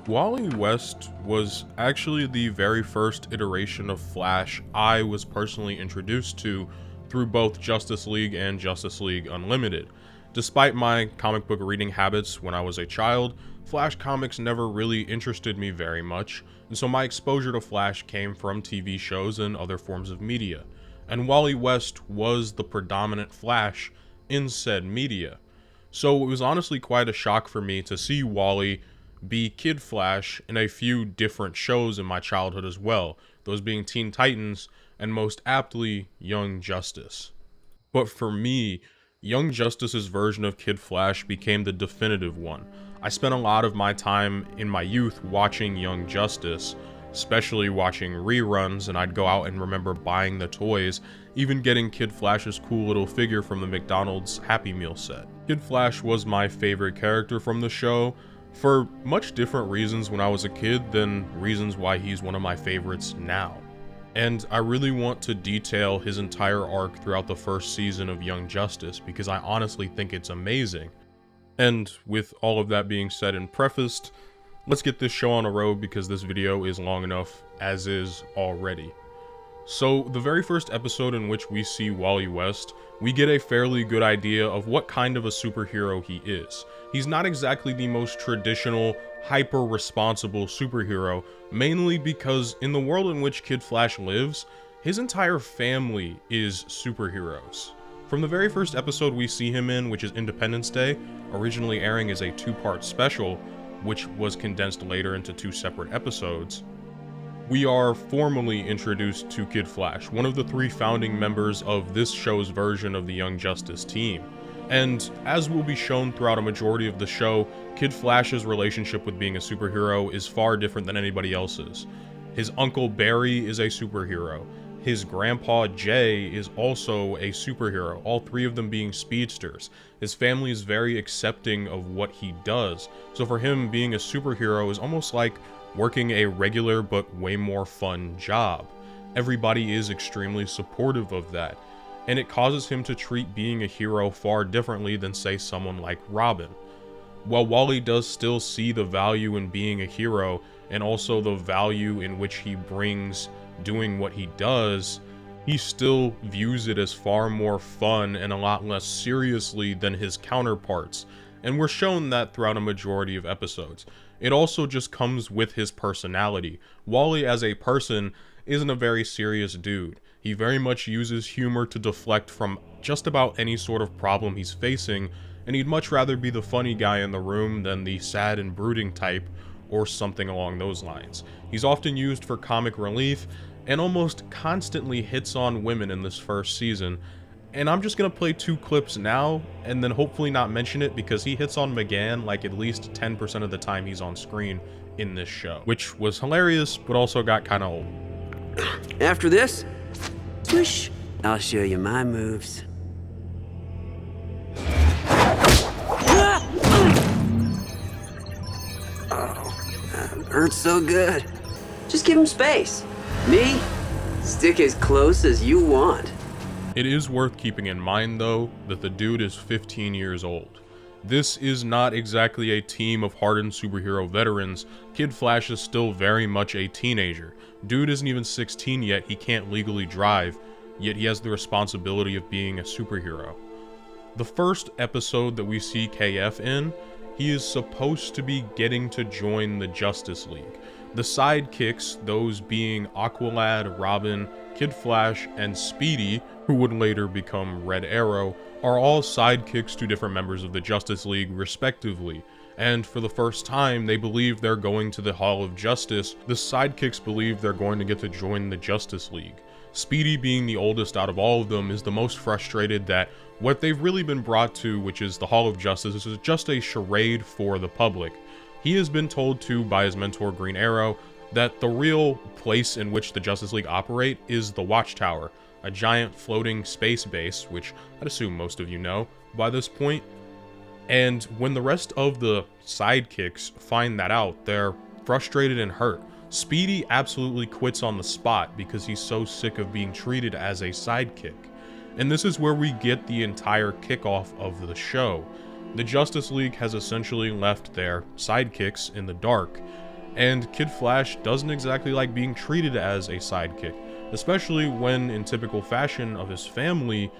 Wally West was actually the very first iteration of Flash I was personally introduced to through both Justice League and Justice League Unlimited. Despite my comic book reading habits when I was a child, Flash comics never really interested me very much, and so my exposure to Flash came from TV shows and other forms of media. And Wally West was the predominant Flash in said media. So it was honestly quite a shock for me to see Wally be Kid Flash in a few different shows in my childhood as well, those being Teen Titans and most aptly Young Justice. But for me, Young Justice's version of Kid Flash became the definitive one. I spent a lot of my time in my youth watching Young Justice, especially watching reruns, and I'd go out and remember buying the toys, even getting Kid Flash's cool little figure from the McDonald's Happy Meal set. Kid Flash was my favorite character from the show, for much different reasons when I was a kid than reasons why he's one of my favorites now. And I really want to detail his entire arc throughout the first season of Young Justice because I honestly think it's amazing. And with all of that being said and prefaced, let's get this show on a road because this video is long enough as is already. So the very first episode in which we see Wally West, we get a fairly good idea of what kind of a superhero he is. He's not exactly the most traditional, hyper-responsible superhero, mainly because in the world in which Kid Flash lives, his entire family is superheroes. From the very first episode we see him in, which is Independence Day, originally airing as a two-part special, which was condensed later into two separate episodes, we are formally introduced to Kid Flash, one of the three founding members of this show's version of the Young Justice team. And as will be shown throughout a majority of the show, Kid Flash's relationship with being a superhero is far different than anybody else's. His uncle Barry is a superhero. His grandpa Jay is also a superhero, all three of them being speedsters. His family is very accepting of what he does, so for him, being a superhero is almost like working a regular but way more fun job. Everybody is extremely supportive of that, and it causes him to treat being a hero far differently than, say, someone like Robin. While Wally does still see the value in being a hero, and also the value in which he brings doing what he does, he still views it as far more fun and a lot less seriously than his counterparts, and we're shown that throughout a majority of episodes. It also just comes with his personality. Wally as a person isn't a very serious dude. He very much uses humor to deflect from just about any sort of problem he's facing, and he'd much rather be the funny guy in the room than the sad and brooding type, or something along those lines. He's often used for comic relief, and almost constantly hits on women in this first season. And I'm just gonna play two clips now, and then hopefully not mention it because he hits on McGann like at least 10% of the time he's on screen in this show, which was hilarious, but also got kinda old. After this, swish, I'll show you my moves. Oh, that hurts so good. Just give him space. Me, stick as close as you want. It is worth keeping in mind, though, that the dude is 15 years old. This is not exactly a team of hardened superhero veterans. Kid Flash is still very much a teenager. Dude isn't even 16 yet, he can't legally drive, yet he has the responsibility of being a superhero. The first episode that we see KF in, he is supposed to be getting to join the Justice League. The sidekicks, those being Aqualad, Robin, Kid Flash, and Speedy, who would later become Red Arrow, are all sidekicks to different members of the Justice League respectively, and for the first time they believe they're going to the Hall of Justice. The sidekicks believe they're going to get to join the Justice League. Speedy, being the oldest out of all of them, is the most frustrated that what they've really been brought to, which is the Hall of Justice, is just a charade for the public. He has been told to by his mentor Green Arrow that the real place in which the Justice League operate is the Watchtower, a giant floating space base, which I'd assume most of you know by this point. And when the rest of the sidekicks find that out, they're frustrated and hurt. Speedy absolutely quits on the spot because he's so sick of being treated as a sidekick. And this is where we get the entire kickoff of the show. The Justice League has essentially left their sidekicks in the dark, and Kid Flash doesn't exactly like being treated as a sidekick, especially when, in typical fashion of his family,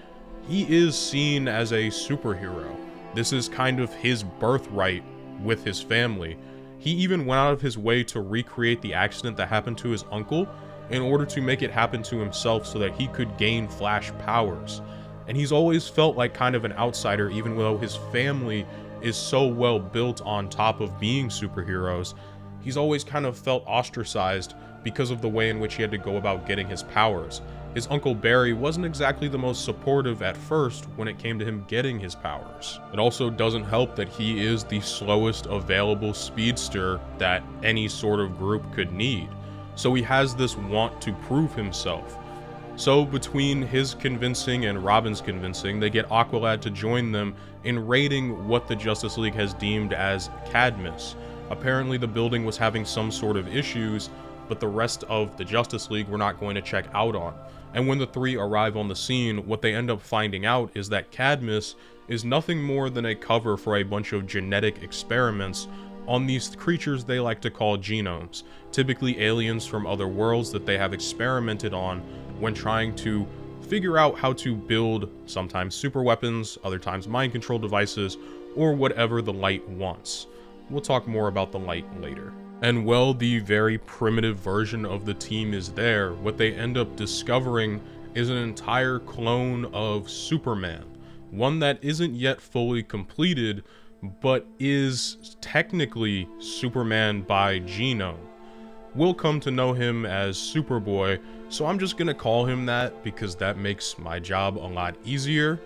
he is seen as a superhero. This is kind of his birthright with his family. He even went out of his way to recreate the accident that happened to his uncle in order to make it happen to himself so that he could gain Flash powers. And he's always felt like kind of an outsider, even though his family is so well built on top of being superheroes. He's always kind of felt ostracized because of the way in which he had to go about getting his powers. His Uncle Barry wasn't exactly the most supportive at first when it came to him getting his powers. It also doesn't help that he is the slowest available speedster that any sort of group could need. So he has this want to prove himself. So between his convincing and Robin's convincing, they get Aqualad to join them in raiding what the Justice League has deemed as Cadmus. Apparently the building was having some sort of issues, but the rest of the Justice League were not going to check out on. And when the three arrive on the scene, what they end up finding out is that Cadmus is nothing more than a cover for a bunch of genetic experiments on these creatures they like to call genomes, typically aliens from other worlds that they have experimented on when trying to figure out how to build sometimes super weapons, other times mind control devices, or whatever the light wants. We'll talk more about the light later. And while the very primitive version of the team is there, what they end up discovering is an entire clone of Superman. One that isn't yet fully completed, but is technically Superman by genome. We'll come to know him as Superboy, so I'm just gonna call him that because that makes my job a lot easier.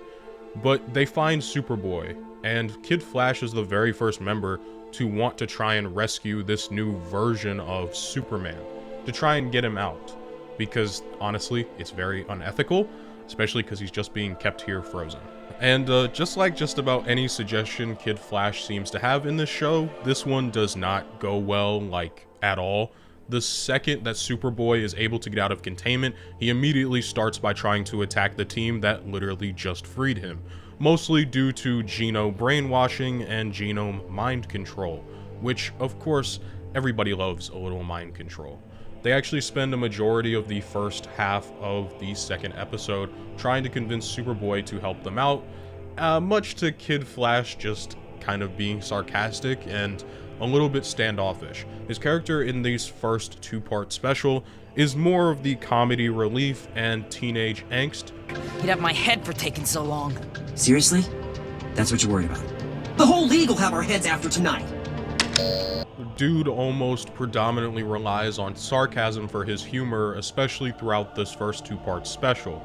But they find Superboy, and Kid Flash is the very first member to want to try and rescue this new version of Superman, to try and get him out, because honestly, it's very unethical, especially because he's just being kept here frozen. And just like just about any suggestion Kid Flash seems to have in this show, this one does not go well, like, at all. The second that Superboy is able to get out of containment, he immediately starts by trying to attack the team that literally just freed him, mostly due to genome brainwashing and genome mind control, which, of course, everybody loves a little mind control. They actually spend a majority of the first half of the second episode trying to convince Superboy to help them out, much to Kid Flash just kind of being sarcastic and a little bit standoffish. His character in this first two-part special is more of the comedy relief and teenage angst. You'd have my head for taking so long. Seriously? That's what you're worried about? The whole league will have our heads after tonight. Dude almost predominantly relies on sarcasm for his humor, especially throughout this first two-part special.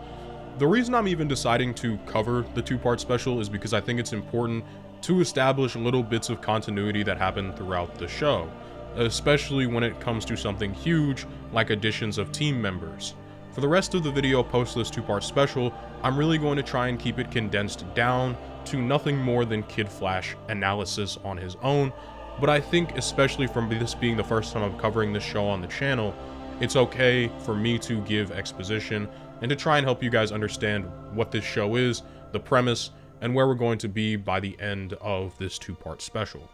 The reason I'm even deciding to cover the two-part special is because I think it's important to establish little bits of continuity that happen throughout the show, especially when it comes to something huge like additions of team members. For the rest of the video post this two-part special, I'm really going to try and keep it condensed down to nothing more than Kid Flash analysis on his own, but I think especially from this being the first time I'm covering this show on the channel, it's okay for me to give exposition and to try and help you guys understand what this show is, the premise, and where we're going to be by the end of this two-part special.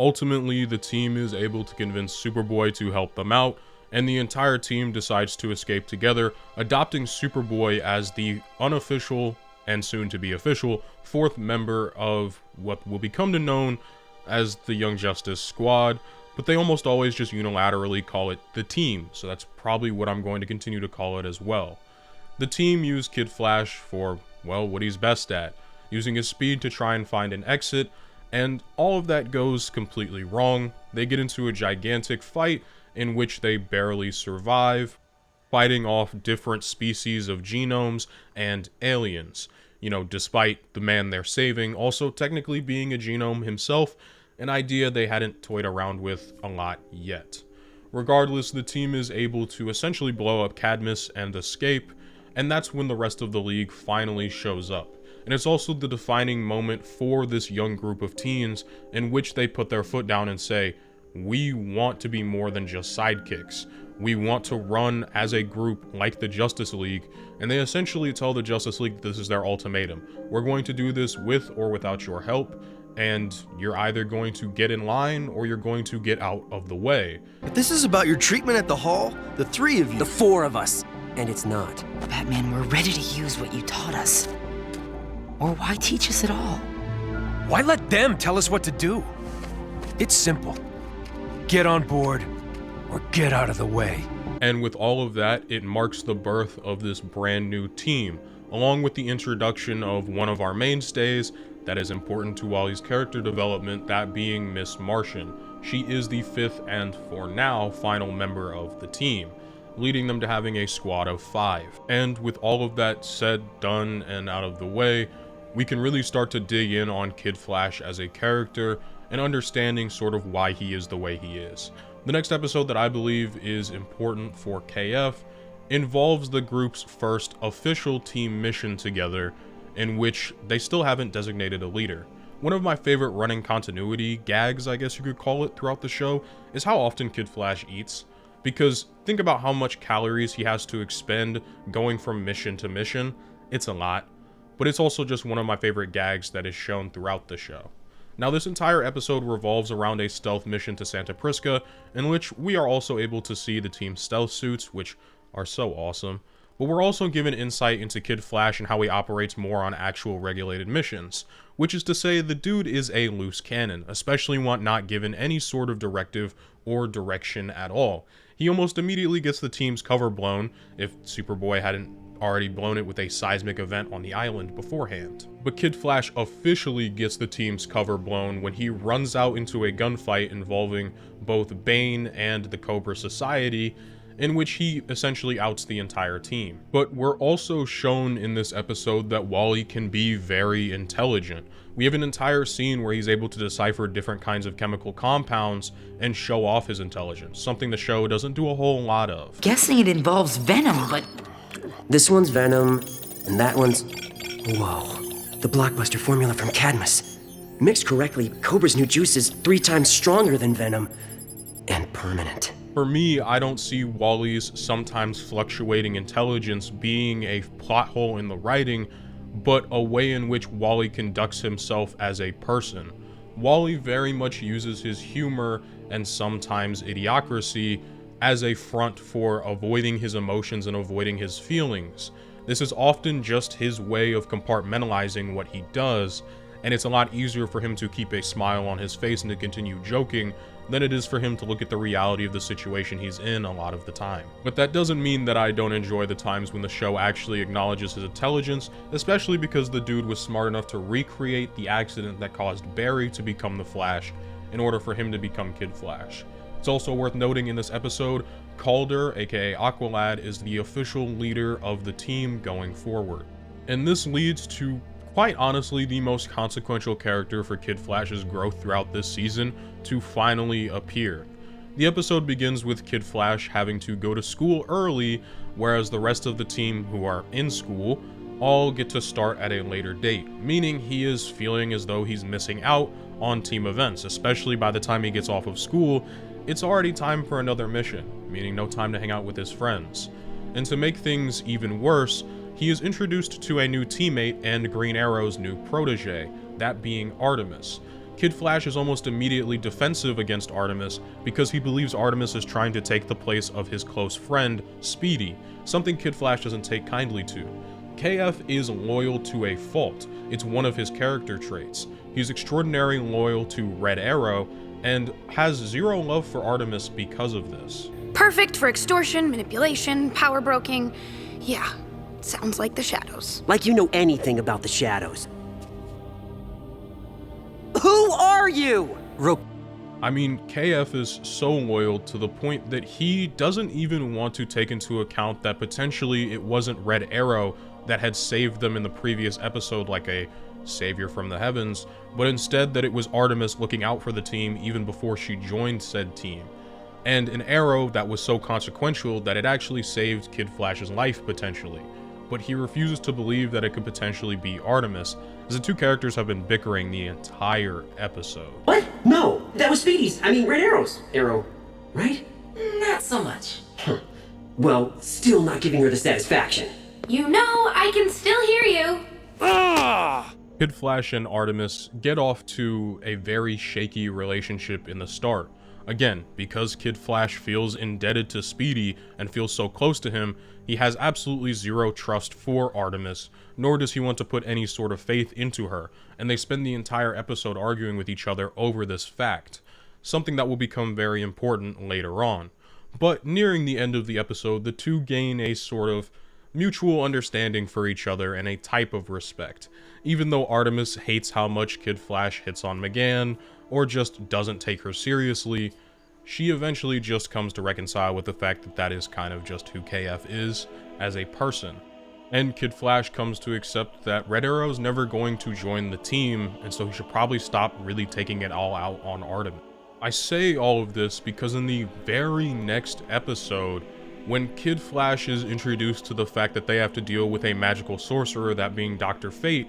Ultimately, the team is able to convince Superboy to help them out, and the entire team decides to escape together, adopting Superboy as the unofficial and soon to be official fourth member of what will become known as the Young Justice Squad, but they almost always just unilaterally call it the team, so that's probably what I'm going to continue to call it as well. The team use Kid Flash for, well, what he's best at, using his speed to try and find an exit, and all of that goes completely wrong. They get into a gigantic fight in which they barely survive, fighting off different species of genomes and aliens, you know, despite the man they're saving also technically being a genome himself, an idea they hadn't toyed around with a lot yet. Regardless, the team is able to essentially blow up Cadmus and escape, and that's when the rest of the league finally shows up. And it's also the defining moment for this young group of teens in which they put their foot down and say, we want to be more than just sidekicks. We want to run as a group like the Justice League, and they essentially tell the Justice League this is their ultimatum. We're going to do this with or without your help, and you're either going to get in line or you're going to get out of the way. But this is about your treatment at the hall? The three of you? The four of us. And it's not. Batman, we're ready to use what you taught us. Or why teach us at all? Why let them tell us what to do? It's simple. Get on board, or get out of the way. And with all of that, it marks the birth of this brand new team, along with the introduction of one of our mainstays that is important to Wally's character development, that being Miss Martian. She is the 5th and, for now, final member of the team, leading them to having a squad of 5. And with all of that said, done, and out of the way, we can really start to dig in on Kid Flash as a character and understanding sort of why he is the way he is. The next episode that I believe is important for KF involves the group's first official team mission together, in which they still haven't designated a leader. One of my favorite running continuity gags, I guess you could call it, throughout the show is how often Kid Flash eats. Because think about how much calories he has to expend going from mission to mission. It's a lot, but it's also just one of my favorite gags that is shown throughout the show. Now, this entire episode revolves around a stealth mission to Santa Prisca, in which we are also able to see the team's stealth suits, which are so awesome. But we're also given insight into Kid Flash and how he operates more on actual regulated missions, which is to say the dude is a loose cannon, especially when not given any sort of directive or direction at all. He almost immediately gets the team's cover blown, if Superboy hadn't already blown it with a seismic event on the island beforehand. But Kid Flash officially gets the team's cover blown when he runs out into a gunfight involving both Bane and the Cobra Society, in which he essentially outs the entire team. But we're also shown in this episode that Wally can be very intelligent. We have an entire scene where he's able to decipher different kinds of chemical compounds and show off his intelligence, something the show doesn't do a whole lot of. Guessing it involves venom, but... This one's venom, and that one's... Whoa. The blockbuster formula from Cadmus. Mixed correctly, Cobra's new juice is 3 times stronger than venom. And permanent. For me, I don't see Wally's sometimes fluctuating intelligence being a plot hole in the writing, but a way in which Wally conducts himself as a person. Wally very much uses his humor and sometimes idiocracy as a front for avoiding his emotions and avoiding his feelings. This is often just his way of compartmentalizing what he does, and it's a lot easier for him to keep a smile on his face and to continue joking than it is for him to look at the reality of the situation he's in a lot of the time. But that doesn't mean that I don't enjoy the times when the show actually acknowledges his intelligence, especially because the dude was smart enough to recreate the accident that caused Barry to become the Flash in order for him to become Kid Flash. It's also worth noting in this episode, Calder, aka Aqualad, is the official leader of the team going forward. And this leads to, quite honestly, the most consequential character for Kid Flash's growth throughout this season to finally appear. The episode begins with Kid Flash having to go to school early, whereas the rest of the team who are in school all get to start at a later date, meaning he is feeling as though he's missing out on team events, especially by the time he gets off of school. It's already time for another mission, meaning no time to hang out with his friends. And to make things even worse, he is introduced to a new teammate and Green Arrow's new protege, that being Artemis. Kid Flash is almost immediately defensive against Artemis because he believes Artemis is trying to take the place of his close friend, Speedy, something Kid Flash doesn't take kindly to. KF is loyal to a fault. It's one of his character traits. He's extraordinarily loyal to Red Arrow and has zero love for Artemis because of this. Perfect for extortion, manipulation, power broking. Yeah, sounds like the Shadows. Like you know anything about the Shadows. Who are you? I mean, KF is so loyal to the point that he doesn't even want to take into account that potentially it wasn't Red Arrow that had saved them in the previous episode like a savior from the heavens, but instead that it was Artemis looking out for the team even before she joined said team. And an arrow that was so consequential that it actually saved Kid Flash's life potentially. But he refuses to believe that it could potentially be Artemis, as the two characters have been bickering the entire episode. What? No, that was Speedy's. I mean, Red Arrow's arrow, right? Not so much. Well, still not giving her the satisfaction. You know, I can still hear you. Kid Flash and Artemis get off to a very shaky relationship in the start. Again, because Kid Flash feels indebted to Speedy and feels so close to him, he has absolutely zero trust for Artemis, nor does he want to put any sort of faith into her, and they spend the entire episode arguing with each other over this fact, something that will become very important later on. But nearing the end of the episode, the two gain a sort of mutual understanding for each other and a type of respect. Even though Artemis hates how much Kid Flash hits on McGann, or just doesn't take her seriously, she eventually just comes to reconcile with the fact that that is kind of just who KF is as a person. And Kid Flash comes to accept that Red Arrow's never going to join the team, and so he should probably stop really taking it all out on Artemis. I say all of this because in the very next episode, when Kid Flash is introduced to the fact that they have to deal with a magical sorcerer, that being Dr. Fate,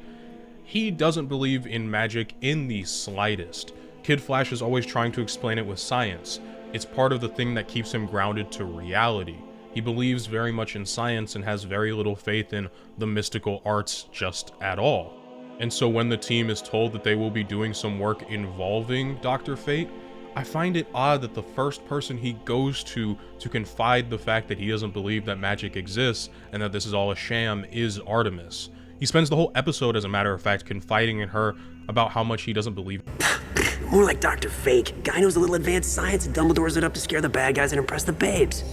he doesn't believe in magic in the slightest. Kid Flash is always trying to explain it with science. It's part of the thing that keeps him grounded to reality. He believes very much in science and has very little faith in the mystical arts just at all. And so when the team is told that they will be doing some work involving Dr. Fate, I find it odd that the first person he goes to confide the fact that he doesn't believe that magic exists and that this is all a sham is Artemis. He spends the whole episode, as a matter of fact, confiding in her about how much he doesn't believe. More like Dr. Fake. Guy knows a little advanced science and Dumbledore's it up to scare the bad guys and impress the babes.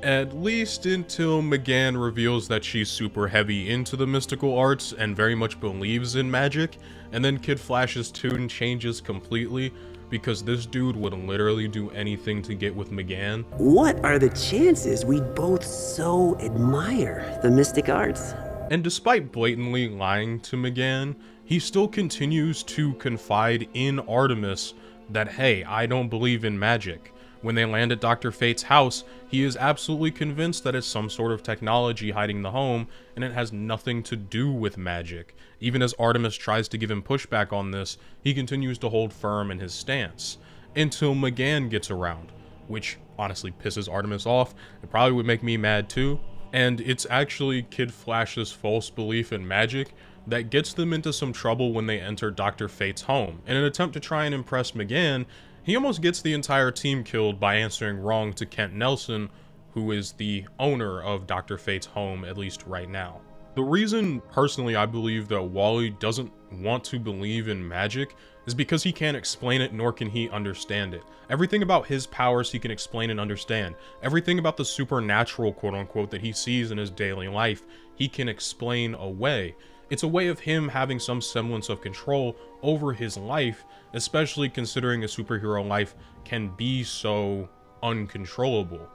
At least until McGann reveals that she's super heavy into the mystical arts and very much believes in magic, and then Kid Flash's tune changes completely, because this dude would literally do anything to get with McGann. What are the chances we both so admire the mystic arts? And despite blatantly lying to McGann, he still continues to confide in Artemis that, hey, I don't believe in magic. When they land at Dr. Fate's house, he is absolutely convinced that it's some sort of technology hiding the home, and it has nothing to do with magic. Even as Artemis tries to give him pushback on this, he continues to hold firm in his stance, until McGann gets around, which honestly pisses Artemis off. It probably would make me mad too. And it's actually Kid Flash's false belief in magic that gets them into some trouble when they enter Dr. Fate's home. In an attempt to try and impress McGann, he almost gets the entire team killed by answering wrong to Kent Nelson, who is the owner of Dr. Fate's home, at least right now. The reason, personally, I believe that Wally doesn't want to believe in magic is because he can't explain it, nor can he understand it. Everything about his powers he can explain and understand. Everything about the supernatural, quote-unquote, that he sees in his daily life, he can explain away. It's a way of him having some semblance of control over his life, especially considering a superhero life can be so uncontrollable.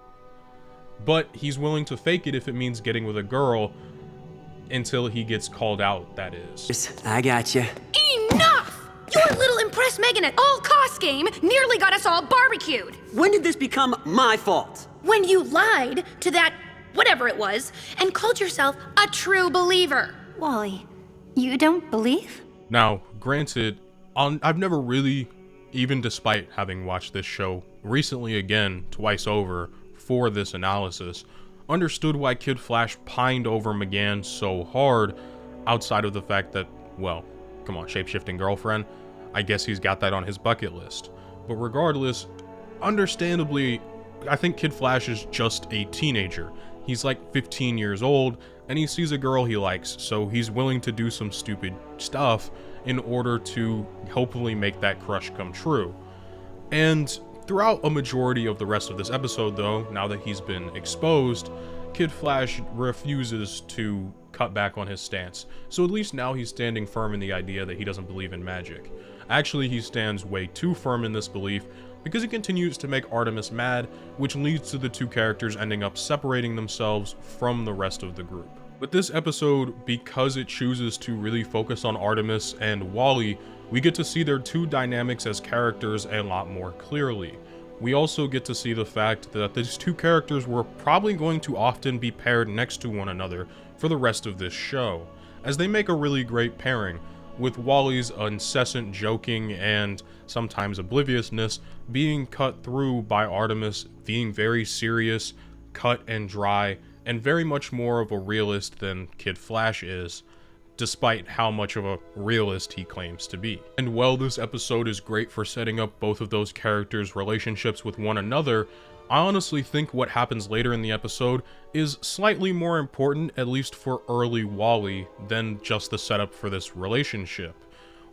But he's willing to fake it if it means getting with a girl, until he gets called out, that is. I gotcha. Enough! Your little impress Megan at all costs game nearly got us all barbecued. When did this become my fault? When you lied to that whatever it was and called yourself a true believer. Wally, you don't believe? Now, granted, I've never really, even despite having watched this show recently again, twice over, for this analysis, understood why Kid Flash pined over McGann so hard, outside of the fact that, well, come on, shape-shifting girlfriend, I guess he's got that on his bucket list. But regardless, understandably, I think Kid Flash is just a teenager. He's like 15 years old, and he sees a girl he likes, so he's willing to do some stupid stuff in order to hopefully make that crush come true. And throughout a majority of the rest of this episode, though, now that he's been exposed, Kid Flash refuses to cut back on his stance. So at least now he's standing firm in the idea that he doesn't believe in magic. Actually, he stands way too firm in this belief because he continues to make Artemis mad, which leads to the two characters ending up separating themselves from the rest of the group. But this episode, because it chooses to really focus on Artemis and Wally, we get to see their two dynamics as characters a lot more clearly. We also get to see the fact that these two characters were probably going to often be paired next to one another for the rest of this show, as they make a really great pairing, with Wally's incessant joking and sometimes obliviousness being cut through by Artemis being very serious, cut and dry, and very much more of a realist than Kid Flash is, despite how much of a realist he claims to be. And while this episode is great for setting up both of those characters' relationships with one another, I honestly think what happens later in the episode is slightly more important, at least for early Wally, than just the setup for this relationship.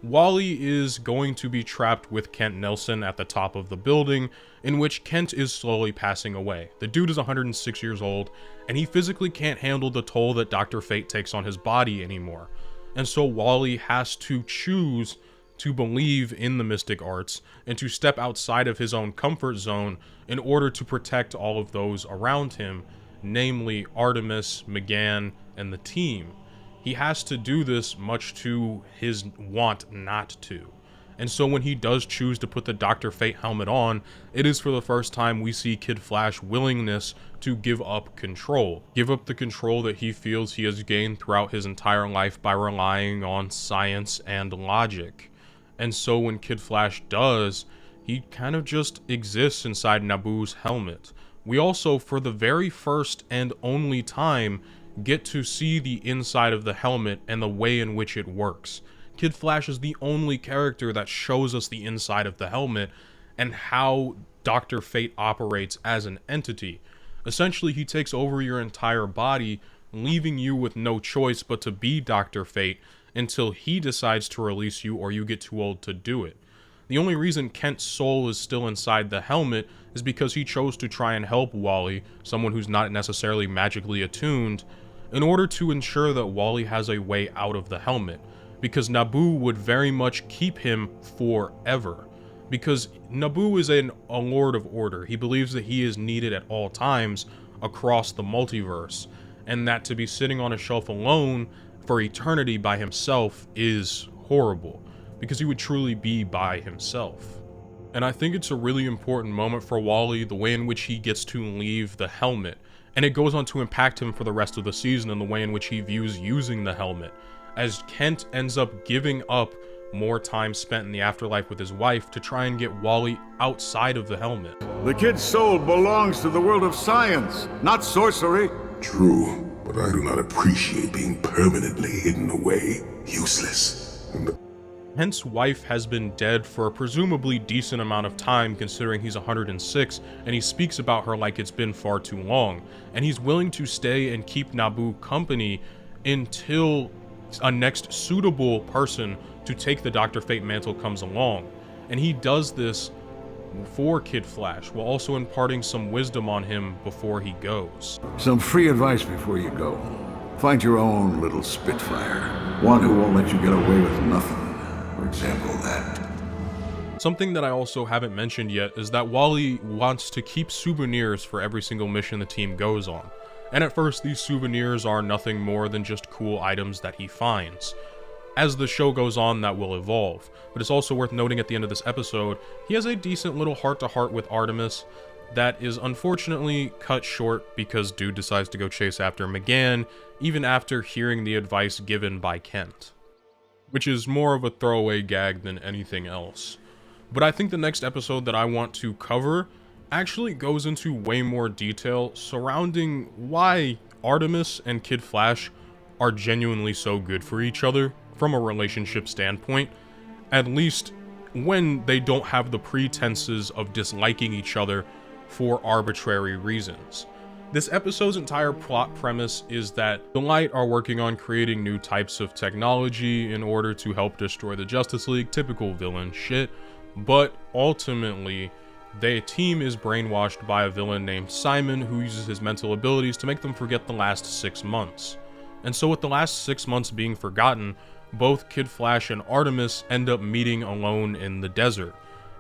Wally is going to be trapped with Kent Nelson at the top of the building, in which Kent is slowly passing away. The dude is 106 years old, and he physically can't handle the toll that Dr. Fate takes on his body anymore. And so Wally has to choose to believe in the mystic arts and to step outside of his own comfort zone in order to protect all of those around him, namely Artemis, McGann, and the team. He has to do this much to his want not to. And so when he does choose to put the Dr. Fate helmet on, it is for the first time we see Kid Flash's willingness to give up control. Give up the control that he feels he has gained throughout his entire life by relying on science and logic. And so when Kid Flash does, he kind of just exists inside Naboo's helmet. We also, for the very first and only time, get to see the inside of the helmet and the way in which it works. Kid Flash is the only character that shows us the inside of the helmet and how Dr. Fate operates as an entity. Essentially, he takes over your entire body, leaving you with no choice but to be Dr. Fate until he decides to release you or you get too old to do it. The only reason Kent's soul is still inside the helmet is because he chose to try and help Wally, someone who's not necessarily magically attuned, in order to ensure that Wally has a way out of the helmet, because Naboo would very much keep him forever. Because Naboo is a Lord of Order. He believes that he is needed at all times across the multiverse, and that to be sitting on a shelf alone for eternity by himself is horrible, because he would truly be by himself. And I think it's a really important moment for Wally, the way in which he gets to leave the helmet, and it goes on to impact him for the rest of the season in the way in which he views using the helmet, as Kent ends up giving up more time spent in the afterlife with his wife to try and get Wally outside of the helmet. The kid's soul belongs to the world of science, not sorcery. True, but I do not appreciate being permanently hidden away, useless. Kent's wife has been dead for a presumably decent amount of time considering he's 106, and he speaks about her like it's been far too long, and he's willing to stay and keep Naboo company until a next suitable person to take the Dr. Fate mantle comes along. And he does this for Kid Flash, while also imparting some wisdom on him before he goes. Some free advice before you go. Find your own little Spitfire. One who won't let you get away with nothing. For example, that. Something that I also haven't mentioned yet is that Wally wants to keep souvenirs for every single mission the team goes on. And at first, these souvenirs are nothing more than just cool items that he finds. As the show goes on, that will evolve, but it's also worth noting at the end of this episode, he has a decent little heart-to-heart with Artemis that is unfortunately cut short because dude decides to go chase after McGann, even after hearing the advice given by Kent, which is more of a throwaway gag than anything else. But I think the next episode that I want to cover actually goes into way more detail surrounding why Artemis and Kid Flash are genuinely so good for each other from a relationship standpoint, at least when they don't have the pretenses of disliking each other for arbitrary reasons. This episode's entire plot premise is that the Light are working on creating new types of technology in order to help destroy the Justice League, typical villain shit, but ultimately their team is brainwashed by a villain named Simon who uses his mental abilities to make them forget the last 6 months. And so with the last 6 months being forgotten, both Kid Flash and Artemis end up meeting alone in the desert,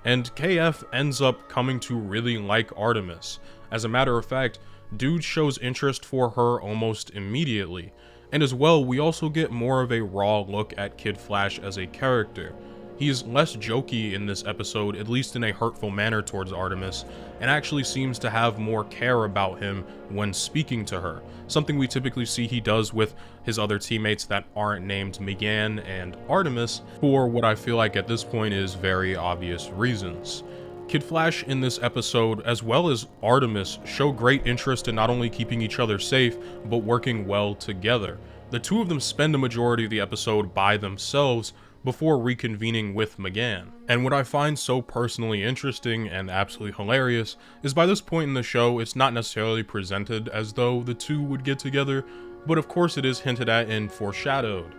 and KF ends up coming to really like Artemis. As a matter of fact, dude shows interest for her almost immediately, and as well, we also get more of a raw look at Kid Flash as a character. He's less jokey in this episode, at least in a hurtful manner towards Artemis, and actually seems to have more care about him when speaking to her, something we typically see he does with his other teammates that aren't named McGann and Artemis, for what I feel like at this point is very obvious reasons. Kid Flash in this episode, as well as Artemis, show great interest in not only keeping each other safe, but working well together. The two of them spend a majority of the episode by themselves before reconvening with McGann. And what I find so personally interesting and absolutely hilarious is by this point in the show, it's not necessarily presented as though the two would get together, but of course it is hinted at and foreshadowed.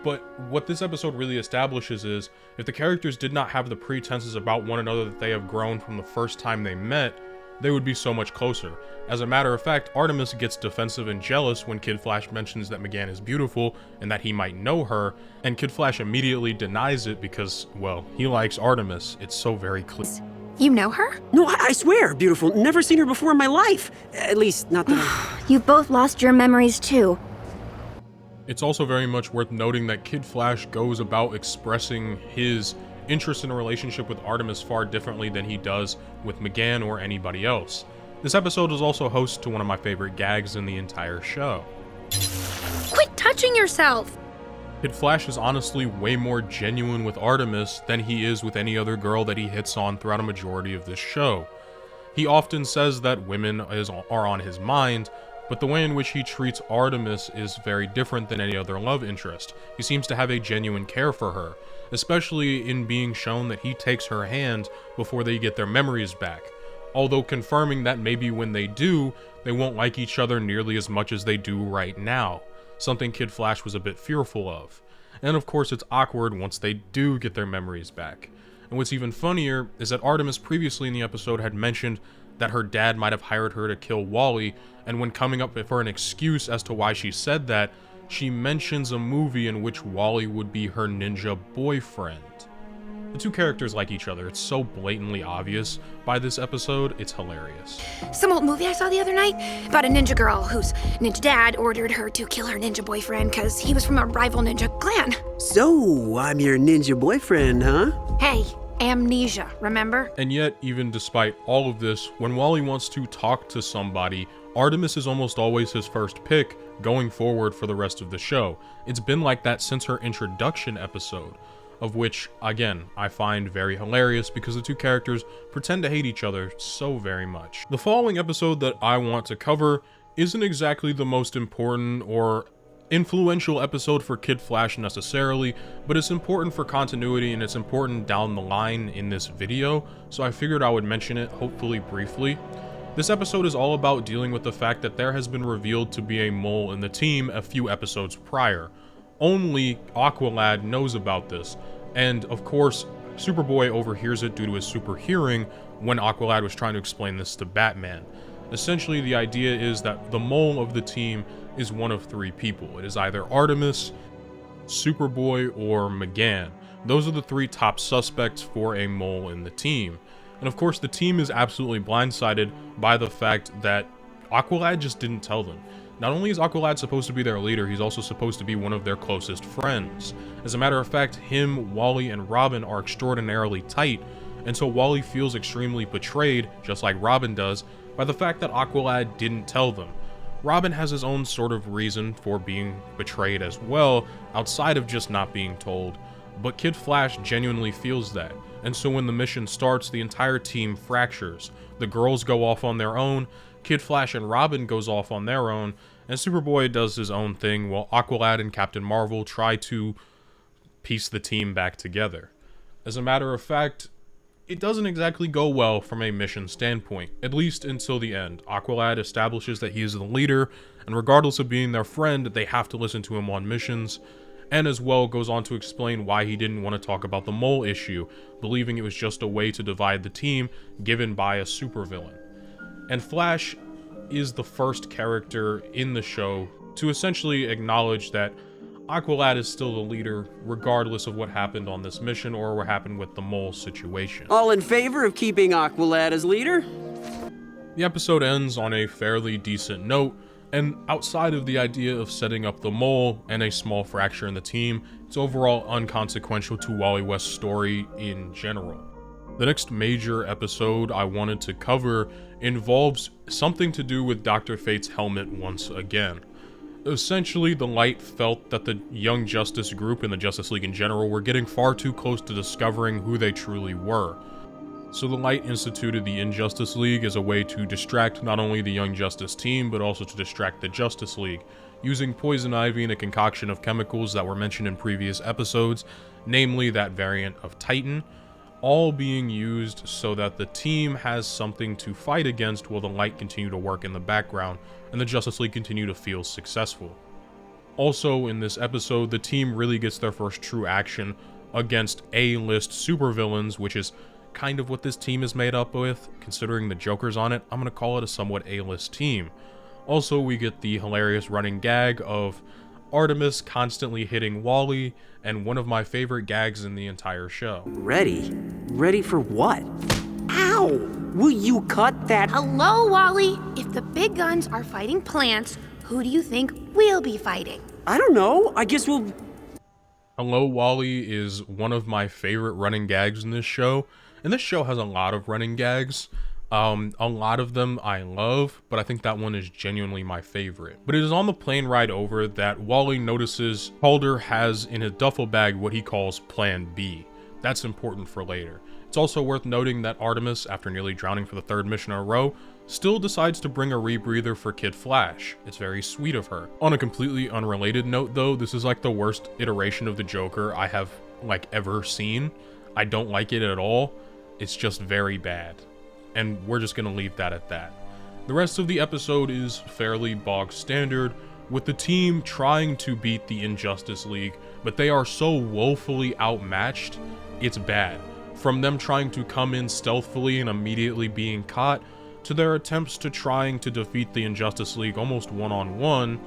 But what this episode really establishes is, if the characters did not have the pretenses about one another that they have grown from the first time they met, they would be so much closer. As a matter of fact, Artemis gets defensive and jealous when Kid Flash mentions that McGann is beautiful and that he might know her, and Kid Flash immediately denies it because, well, he likes Artemis. It's so very clear. You know her? No, I swear, beautiful. Never seen her before in my life. At least, not that You've both lost your memories too. It's also very much worth noting that Kid Flash goes about expressing his interest in a relationship with Artemis far differently than he does with McGann or anybody else. This episode is also host to one of my favorite gags in the entire show. Quit touching yourself! Kid Flash is honestly way more genuine with Artemis than he is with any other girl that he hits on throughout a majority of this show. He often says that women are on his mind, but the way in which he treats Artemis is very different than any other love interest. He seems to have a genuine care for her, especially in being shown that he takes her hand before they get their memories back, although confirming that maybe when they do, they won't like each other nearly as much as they do right now, something Kid Flash was a bit fearful of. And of course it's awkward once they do get their memories back. And what's even funnier is that Artemis previously in the episode had mentioned that her dad might have hired her to kill Wally, and when coming up for an excuse as to why she said that, she mentions a movie in which Wally would be her ninja boyfriend. The two characters like each other. It's so blatantly obvious by this episode, it's hilarious. Some old movie I saw the other night about a ninja girl whose ninja dad ordered her to kill her ninja boyfriend because he was from a rival ninja clan. So, I'm your ninja boyfriend, huh? Hey, amnesia, remember? And yet, even despite all of this, when Wally wants to talk to somebody, Artemis is almost always his first pick going forward for the rest of the show. It's been like that since her introduction episode, of which, again, I find very hilarious because the two characters pretend to hate each other so very much. The following episode that I want to cover isn't exactly the most important or influential episode for Kid Flash necessarily, but it's important for continuity and it's important down the line in this video, so I figured I would mention it, hopefully briefly. This episode is all about dealing with the fact that there has been revealed to be a mole in the team a few episodes prior. Only Aqualad knows about this, and of course, Superboy overhears it due to his super hearing when Aqualad was trying to explain this to Batman. Essentially, the idea is that the mole of the team is one of three people. It is either Artemis, Superboy, or McGann. Those are the three top suspects for a mole in the team. And of course, the team is absolutely blindsided by the fact that Aqualad just didn't tell them. Not only is Aqualad supposed to be their leader, he's also supposed to be one of their closest friends. As a matter of fact, him, Wally, and Robin are extraordinarily tight, and so Wally feels extremely betrayed, just like Robin does, by the fact that Aqualad didn't tell them. Robin has his own sort of reason for being betrayed as well, outside of just not being told, but Kid Flash genuinely feels that, and so when the mission starts, the entire team fractures. The girls go off on their own, Kid Flash and Robin goes off on their own, and Superboy does his own thing while Aqualad and Captain Marvel try to piece the team back together. As a matter of fact, it doesn't exactly go well from a mission standpoint, at least until the end. Aqualad establishes that he is the leader, and regardless of being their friend, they have to listen to him on missions, and as well goes on to explain why he didn't want to talk about the mole issue, believing it was just a way to divide the team given by a supervillain. And Flash is the first character in the show to essentially acknowledge that Aqualad is still the leader, regardless of what happened on this mission or what happened with the mole situation. All in favor of keeping Aqualad as leader? The episode ends on a fairly decent note, and outside of the idea of setting up the mole and a small fracture in the team, it's overall unconsequential to Wally West's story in general. The next major episode I wanted to cover involves something to do with Dr. Fate's helmet once again. Essentially, the Light felt that the Young Justice group and the Justice League in general were getting far too close to discovering who they truly were. So the Light instituted the Injustice League as a way to distract not only the Young Justice team, but also to distract the Justice League, using poison ivy and a concoction of chemicals that were mentioned in previous episodes, namely that variant of Titan, all being used so that the team has something to fight against while the Light continue to work in the background and the Justice League continue to feel successful. Also in this episode, the team really gets their first true action against A-list supervillains, which is kind of what this team is made up with. Considering the Joker's on it, I'm going to call it a somewhat A-list team. Also, we get the hilarious running gag of Artemis constantly hitting Wally, and one of my favorite gags in the entire show. Ready? Ready for what? Ow! Will you cut that? Hello, Wally. If the big guns are fighting plants, who do you think we'll be fighting? I don't know. I guess we'll... Hello, Wally is one of my favorite running gags in this show, and this show has a lot of running gags. A lot of them I love, but I think that one is genuinely my favorite. But it is on the plane ride over that Wally notices Calder has in his duffel bag what he calls Plan B. That's important for later. It's also worth noting that Artemis, after nearly drowning for the third mission in a row, still decides to bring a rebreather for Kid Flash. It's very sweet of her. On a completely unrelated note though, this is like the worst iteration of the Joker I have ever seen. I don't like it at all. It's just very bad. And we're just gonna leave that at that. The rest of the episode is fairly bog standard, with the team trying to beat the Injustice League, but they are so woefully outmatched, it's bad. From them trying to come in stealthily and immediately being caught, to their attempts to trying to defeat the Injustice League almost one-on-one,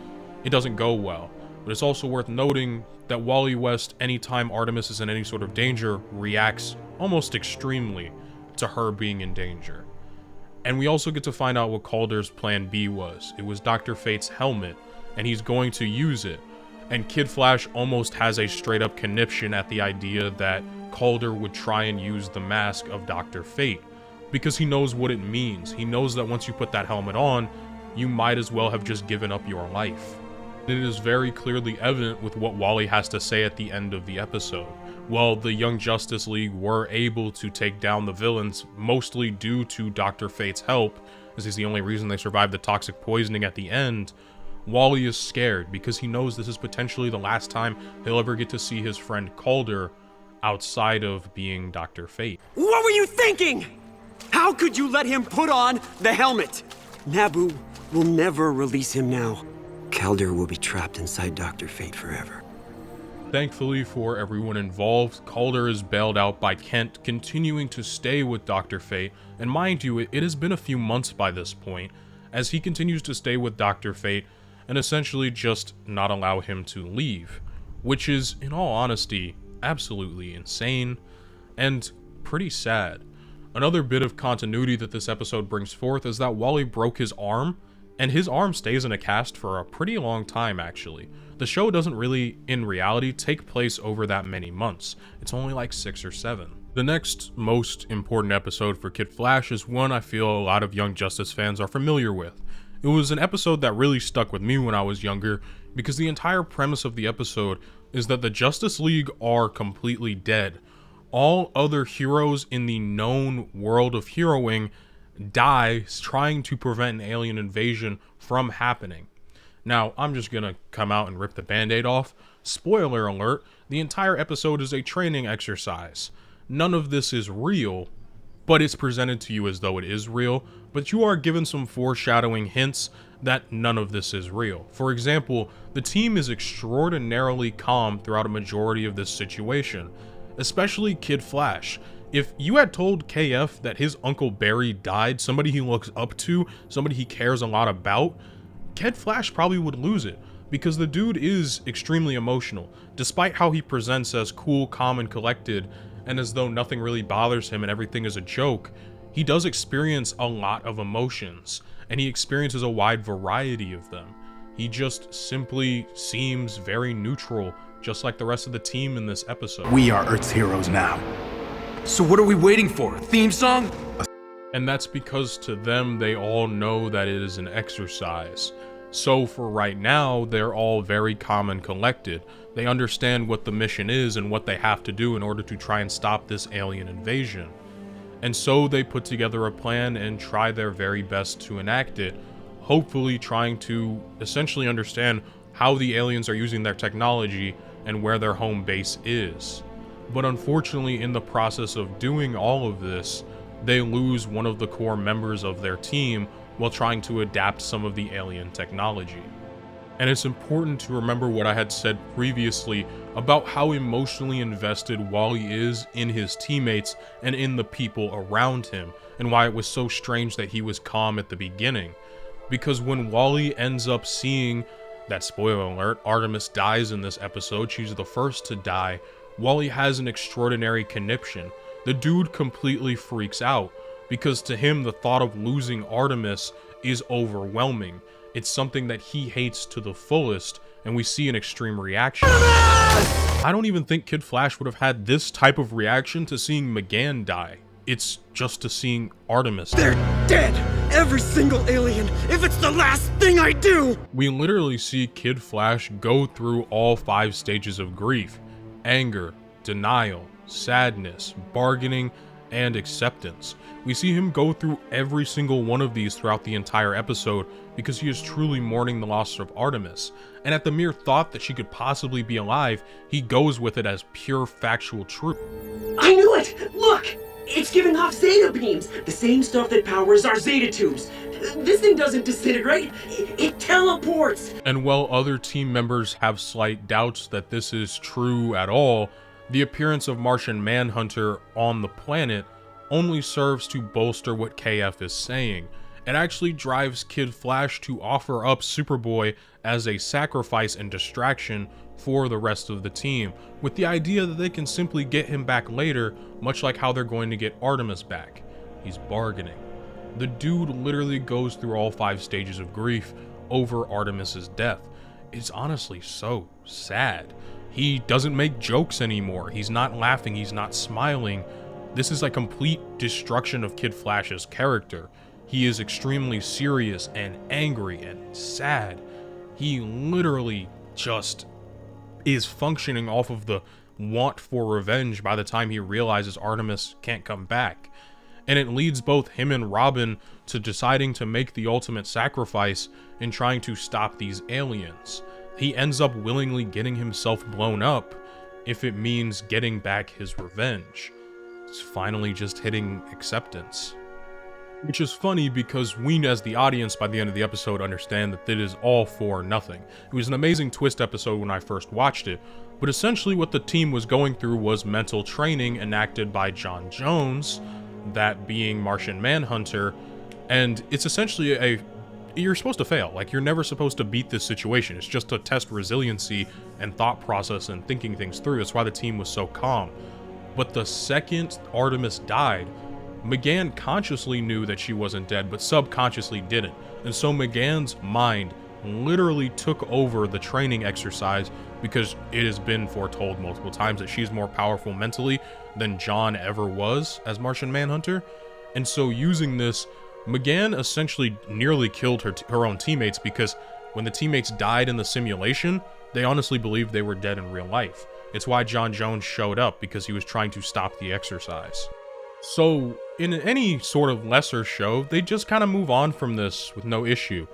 it doesn't go well. But it's also worth noting that Wally West, anytime Artemis is in any sort of danger, reacts almost extremely to her being in danger. And we also get to find out what Calder's plan B was. It was Dr. Fate's helmet, and he's going to use it. And Kid Flash almost has a straight up conniption at the idea that Calder would try and use the mask of Dr. Fate, because he knows what it means. He knows that once you put that helmet on, you might as well have just given up your life. And it is very clearly evident with what Wally has to say at the end of the episode. While the Young Justice League were able to take down the villains, mostly due to Dr. Fate's help, this is the only reason they survived the toxic poisoning at the end, Wally is scared because he knows this is potentially the last time he'll ever get to see his friend Calder outside of being Dr. Fate. What were you thinking? How could you let him put on the helmet? Nabu will never release him now. Calder will be trapped inside Dr. Fate forever. Thankfully for everyone involved, Calder is bailed out by Kent continuing to stay with Dr. Fate, and mind you, it has been a few months by this point, as he continues to stay with Dr. Fate and essentially just not allow him to leave, which is, in all honesty, absolutely insane and pretty sad. Another bit of continuity that this episode brings forth is that Wally broke his arm, and his arm stays in a cast for a pretty long time actually. The show doesn't really, in reality, take place over that many months. It's only like 6 or 7. The next most important episode for Kid Flash is one I feel a lot of Young Justice fans are familiar with. It was an episode that really stuck with me when I was younger, because the entire premise of the episode is that the Justice League are completely dead. All other heroes in the known world of heroing die trying to prevent an alien invasion from happening. Now, I'm just gonna come out and rip the band-aid off. Spoiler alert, the entire episode is a training exercise. None of this is real, but it's presented to you as though it is real, but you are given some foreshadowing hints that none of this is real. For example, the team is extraordinarily calm throughout a majority of this situation, especially Kid Flash. If you had told KF that his Uncle Barry died, somebody he looks up to, somebody he cares a lot about, Kid Flash probably would lose it, because the dude is extremely emotional. Despite how he presents as cool, calm, and collected, and as though nothing really bothers him and everything is a joke, he does experience a lot of emotions, and he experiences a wide variety of them. He just simply seems very neutral, just like the rest of the team in this episode. We are Earth's heroes now. So what are we waiting for? A theme song? And that's because to them, they all know that it is an exercise. So for right now, they're all very calm and collected. They understand what the mission is and what they have to do in order to try and stop this alien invasion. And so they put together a plan and try their very best to enact it, hopefully trying to essentially understand how the aliens are using their technology and where their home base is. But unfortunately, in the process of doing all of this, they lose one of the core members of their team while trying to adapt some of the alien technology. And it's important to remember what I had said previously about how emotionally invested Wally is in his teammates and in the people around him, and why it was so strange that he was calm at the beginning. Because when Wally ends up seeing that, spoiler alert, Artemis dies in this episode, she's the first to die, Wally has an extraordinary conniption. The dude completely freaks out, because to him the thought of losing Artemis is overwhelming. It's something that he hates to the fullest, and we see an extreme reaction. I don't even think Kid Flash would have had this type of reaction to seeing McGann die. It's just to seeing Artemis. They're dead! Every single alien, if it's the last thing I do! We literally see Kid Flash go through all 5 stages of grief: anger, denial, sadness, bargaining, and acceptance. We see him go through every single one of these throughout the entire episode because he is truly mourning the loss of Artemis. And at the mere thought that she could possibly be alive, he goes with it as pure factual truth. I knew it! Look! It's giving off Zeta beams, the same stuff that powers our Zeta tubes. This thing doesn't disintegrate, it teleports! And while other team members have slight doubts that this is true at all, the appearance of Martian Manhunter on the planet only serves to bolster what KF is saying. It actually drives Kid Flash to offer up Superboy as a sacrifice and distraction for the rest of the team, with the idea that they can simply get him back later, much like how they're going to get Artemis back. He's bargaining. The dude literally goes through all 5 stages of grief over Artemis's death. It's honestly so sad. He doesn't make jokes anymore. He's not laughing, he's not smiling. This is a complete destruction of Kid Flash's character. He is extremely serious and angry and sad. He literally just is functioning off of the want for revenge by the time he realizes Artemis can't come back. And it leads both him and Robin to deciding to make the ultimate sacrifice in trying to stop these aliens. He ends up willingly getting himself blown up if it means getting back his revenge. It's finally just hitting acceptance. Which is funny because we as the audience by the end of the episode understand that it is all for nothing. It was an amazing twist episode when I first watched it, but essentially what the team was going through was mental training enacted by John Jones, that being Martian Manhunter, and it's essentially you're supposed to fail. Like, you're never supposed to beat this situation. It's just to test resiliency and thought process and thinking things through. That's why the team was so calm. But the second Artemis died, McGann consciously knew that she wasn't dead, but subconsciously didn't. And so McGann's mind literally took over the training exercise because it has been foretold multiple times that she's more powerful mentally than John ever was as Martian Manhunter. And so using this, McGann essentially nearly killed her own teammates, because when the teammates died in the simulation, they honestly believed they were dead in real life. It's why John Jones showed up, because he was trying to stop the exercise. So, in any sort of lesser show, they just kind of move on from this with no issue.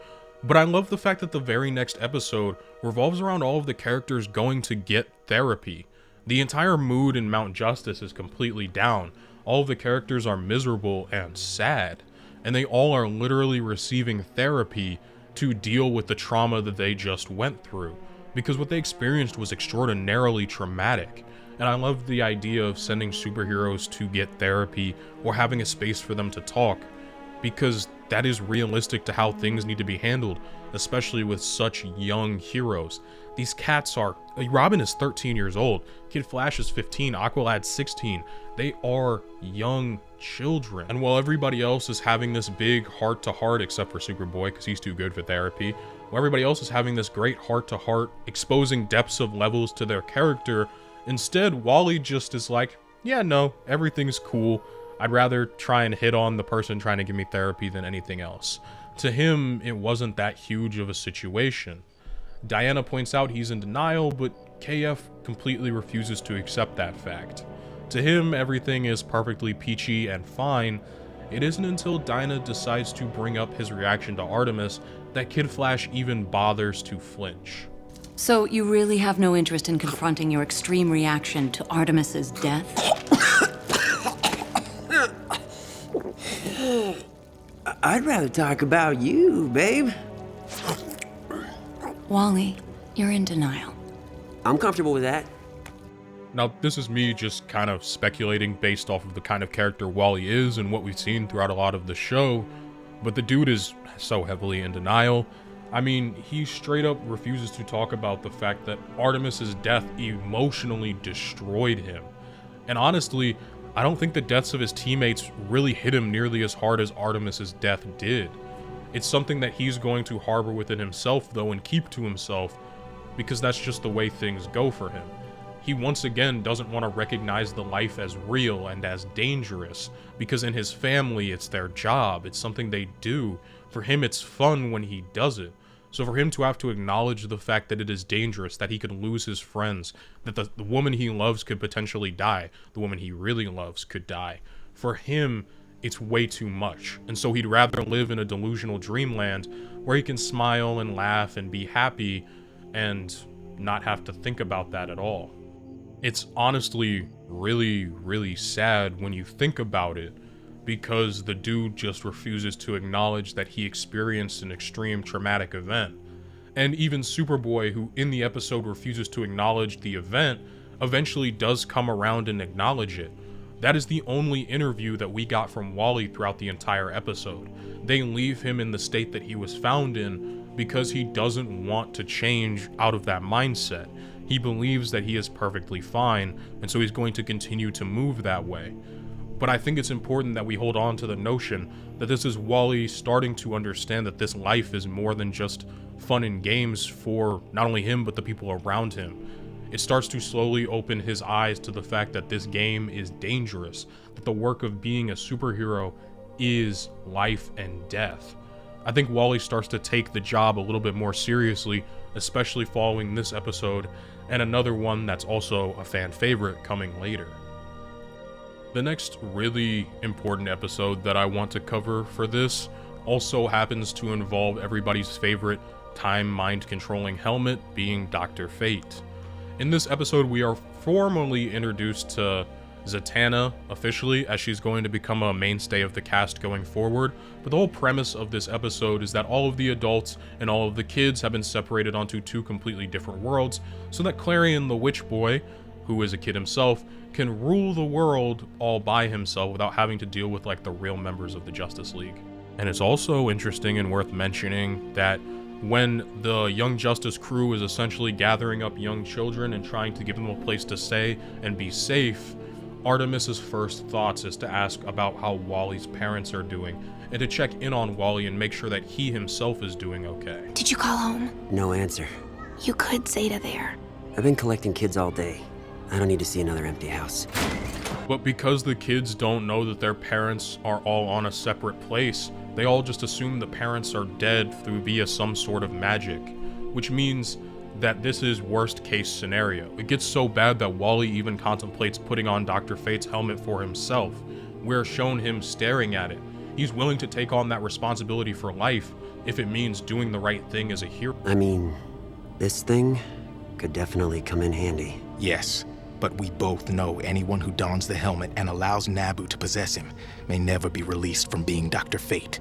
But I love the fact that the very next episode revolves around all of the characters going to get therapy. The entire mood in Mount Justice is completely down. All of the characters are miserable and sad. And they all are literally receiving therapy to deal with the trauma that they just went through. Because what they experienced was extraordinarily traumatic. And I love the idea of sending superheroes to get therapy or having a space for them to talk, because that is realistic to how things need to be handled, especially with such young heroes. These cats are, Robin is 13 years old, Kid Flash is 15, Aqualad's 16. They are young children. And while everybody else is having this big heart-to-heart, except for Superboy because he's too good for therapy, while everybody else is having this great heart-to-heart, exposing depths of levels to their character, instead, Wally just is like, yeah, no, everything's cool. I'd rather try and hit on the person trying to give me therapy than anything else. To him, it wasn't that huge of a situation. Diana points out he's in denial, but KF completely refuses to accept that fact. To him, everything is perfectly peachy and fine. It isn't until Dinah decides to bring up his reaction to Artemis that Kid Flash even bothers to flinch. So you really have no interest in confronting your extreme reaction to Artemis's death? I'd rather talk about you, babe. Wally, you're in denial. I'm comfortable with that. Now, this is me just kind of speculating based off of the kind of character Wally is and what we've seen throughout a lot of the show, but the dude is so heavily in denial. I mean, he straight up refuses to talk about the fact that Artemis's death emotionally destroyed him. And honestly, I don't think the deaths of his teammates really hit him nearly as hard as Artemis's death did. It's something that he's going to harbor within himself, though, and keep to himself, because that's just the way things go for him. He once again doesn't want to recognize the life as real and as dangerous, because in his family, it's their job, it's something they do. For him, it's fun when he does it. So for him to have to acknowledge the fact that it is dangerous, that he could lose his friends, that the woman he loves could potentially die, the woman he really loves could die, for him, it's way too much. And so he'd rather live in a delusional dreamland where he can smile and laugh and be happy and not have to think about that at all. It's honestly really, really sad when you think about it, because the dude just refuses to acknowledge that he experienced an extreme traumatic event. And even Superboy, who in the episode refuses to acknowledge the event, eventually does come around and acknowledge it. That is the only interview that we got from Wally throughout the entire episode. They leave him in the state that he was found in because he doesn't want to change out of that mindset. He believes that he is perfectly fine, and so he's going to continue to move that way. But I think it's important that we hold on to the notion that this is Wally starting to understand that this life is more than just fun and games for not only him, but the people around him. It starts to slowly open his eyes to the fact that this game is dangerous, that the work of being a superhero is life and death. I think Wally starts to take the job a little bit more seriously, especially following this episode, and another one that's also a fan favorite coming later. The next really important episode that I want to cover for this also happens to involve everybody's favorite time mind controlling helmet, being Dr. Fate. In this episode, we are formally introduced to Zatanna officially, as she's going to become a mainstay of the cast going forward, but the whole premise of this episode is that all of the adults and all of the kids have been separated onto two completely different worlds, so that Clarion the Witch Boy, who is a kid himself, can rule the world all by himself without having to deal with like the real members of the Justice League. And it's also interesting and worth mentioning that when the Young Justice crew is essentially gathering up young children and trying to give them a place to stay and be safe, Artemis's first thoughts is to ask about how Wally's parents are doing and to check in on Wally and make sure that he himself is doing okay. Did you call home? No answer. You could say to there. I've been collecting kids all day. I don't need to see another empty house. But because the kids don't know that their parents are all on a separate place, they all just assume the parents are dead through via some sort of magic, which means that this is worst case scenario. It gets so bad that Wally even contemplates putting on Dr. Fate's helmet for himself. We're shown him staring at it. He's willing to take on that responsibility for life if it means doing the right thing as a hero. I mean, this thing could definitely come in handy. Yes, but we both know anyone who dons the helmet and allows Nabu to possess him may never be released from being Dr. Fate.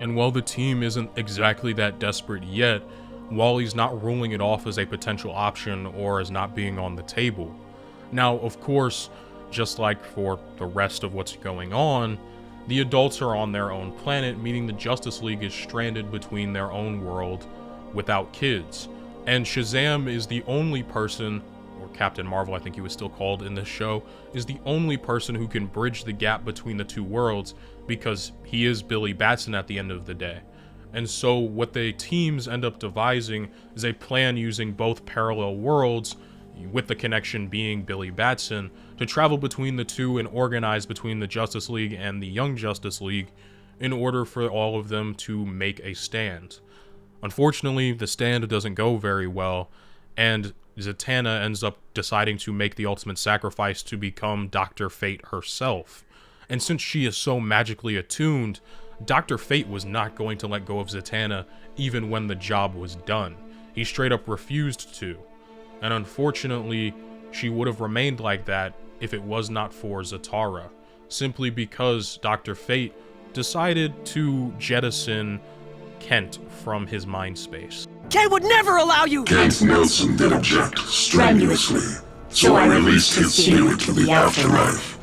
And while the team isn't exactly that desperate yet, Wally's not ruling it off as a potential option or as not being on the table. Now, of course, just like for the rest of what's going on, the adults are on their own planet, meaning the Justice League is stranded between their own world without kids. And Shazam is the only person, or Captain Marvel I think he was still called in this show, is the only person who can bridge the gap between the two worlds because he is Billy Batson at the end of the day. And so what the teams end up devising is a plan using both parallel worlds, with the connection being Billy Batson, to travel between the two and organize between the Justice League and the Young Justice League in order for all of them to make a stand. Unfortunately, the stand doesn't go very well, and Zatanna ends up deciding to make the ultimate sacrifice to become Dr. Fate herself. And since she is so magically attuned, Dr. Fate was not going to let go of Zatanna even when the job was done. He straight up refused to. And unfortunately, she would have remained like that if it was not for Zatara, simply because Dr. Fate decided to jettison Kent from his mind space. Kent would never allow you! Kent Nelson did object strenuously, so I released his spirit to the afterlife.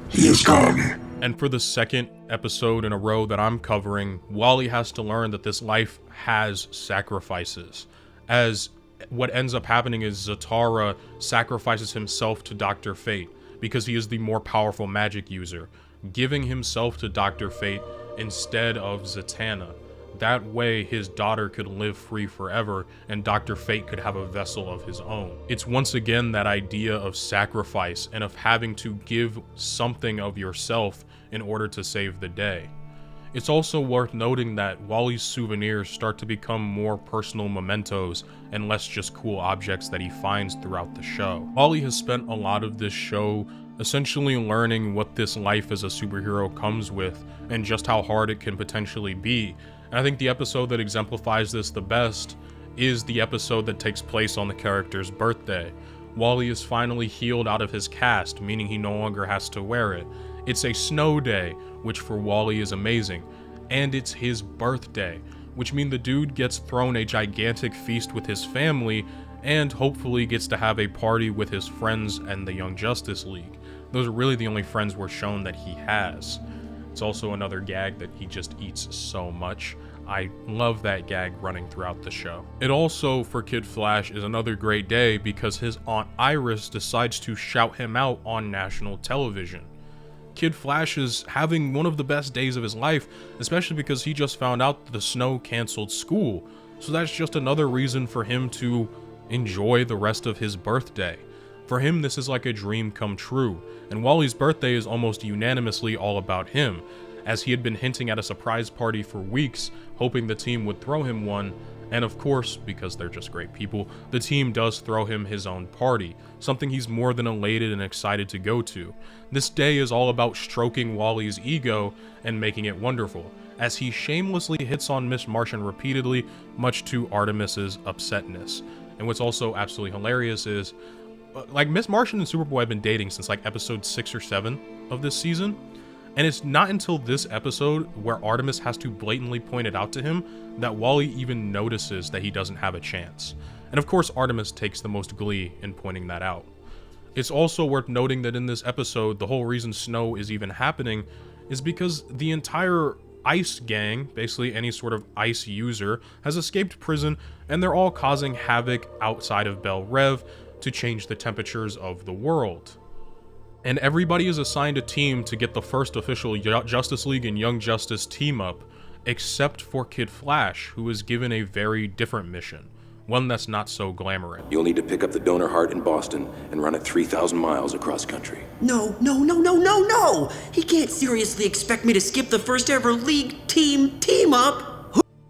He is gone. And for the second episode in a row that I'm covering, Wally has to learn that this life has sacrifices. As what ends up happening is Zatara sacrifices himself to Dr. Fate because he is the more powerful magic user, giving himself to Dr. Fate instead of Zatanna. That way his daughter could live free forever and Dr. Fate could have a vessel of his own. It's once again that idea of sacrifice and of having to give something of yourself in order to save the day. It's also worth noting that Wally's souvenirs start to become more personal mementos and less just cool objects that he finds throughout the show. Wally has spent a lot of this show essentially learning what this life as a superhero comes with and just how hard it can potentially be. And I think the episode that exemplifies this the best is the episode that takes place on the character's birthday. Wally is finally healed out of his cast, meaning he no longer has to wear it. It's a snow day, which for Wally is amazing, and it's his birthday, which means the dude gets thrown a gigantic feast with his family and hopefully gets to have a party with his friends and the Young Justice League. Those are really the only friends we're shown that he has. It's also another gag that he just eats so much. I love that gag running throughout the show. It also, for Kid Flash, is another great day because his Aunt Iris decides to shout him out on national television. Kid Flash is having one of the best days of his life, especially because he just found out that the snow canceled school. So that's just another reason for him to enjoy the rest of his birthday. For him, this is like a dream come true, and Wally's birthday is almost unanimously all about him, as he had been hinting at a surprise party for weeks, hoping the team would throw him one, and of course, because they're just great people, the team does throw him his own party, something he's more than elated and excited to go to. This day is all about stroking Wally's ego and making it wonderful, as he shamelessly hits on Miss Martian repeatedly, much to Artemis's upsetness. And what's also absolutely hilarious is, like, Miss Martian and Superboy have been dating since like episode 6 or 7 of this season, and it's not until this episode where Artemis has to blatantly point it out to him that Wally even notices that he doesn't have a chance. And of course Artemis takes the most glee in pointing that out. It's also worth noting that in this episode, the whole reason snow is even happening is because the entire ice gang, basically any sort of ice user, has escaped prison, and they're all causing havoc outside of Bel Rev to change the temperatures of the world. And everybody is assigned a team to get the first official Justice League and Young Justice team up, except for Kid Flash, who is given a very different mission, one that's not so glamorous. You'll need to pick up the donor heart in Boston and run it 3,000 miles across country. No. He can't seriously expect me to skip the first ever League team up.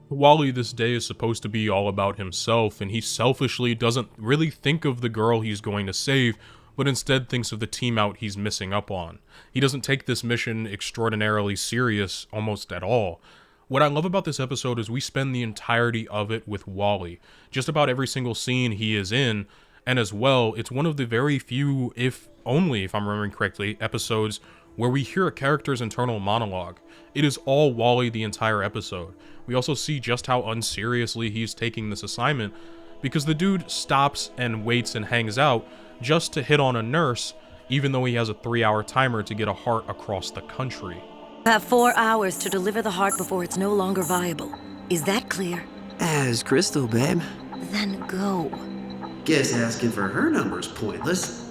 Wally this day is supposed to be all about himself, and he selfishly doesn't really think of the girl he's going to save, but instead thinks of the team out he's missing up on. He doesn't take this mission extraordinarily serious almost at all. What I love about this episode is we spend the entirety of it with Wally. Just about every single scene he is in, and as well, it's one of the very few, if only, if I'm remembering correctly, episodes where we hear a character's internal monologue. It is all Wally the entire episode. We also see just how unseriously he's taking this assignment, because the dude stops and waits and hangs out just to hit on a nurse, even though he has a 3-hour timer to get a heart across the country. You have 4 hours to deliver the heart before it's no longer viable. Is that clear? As crystal, babe. Then go. Guess asking for her number's pointless.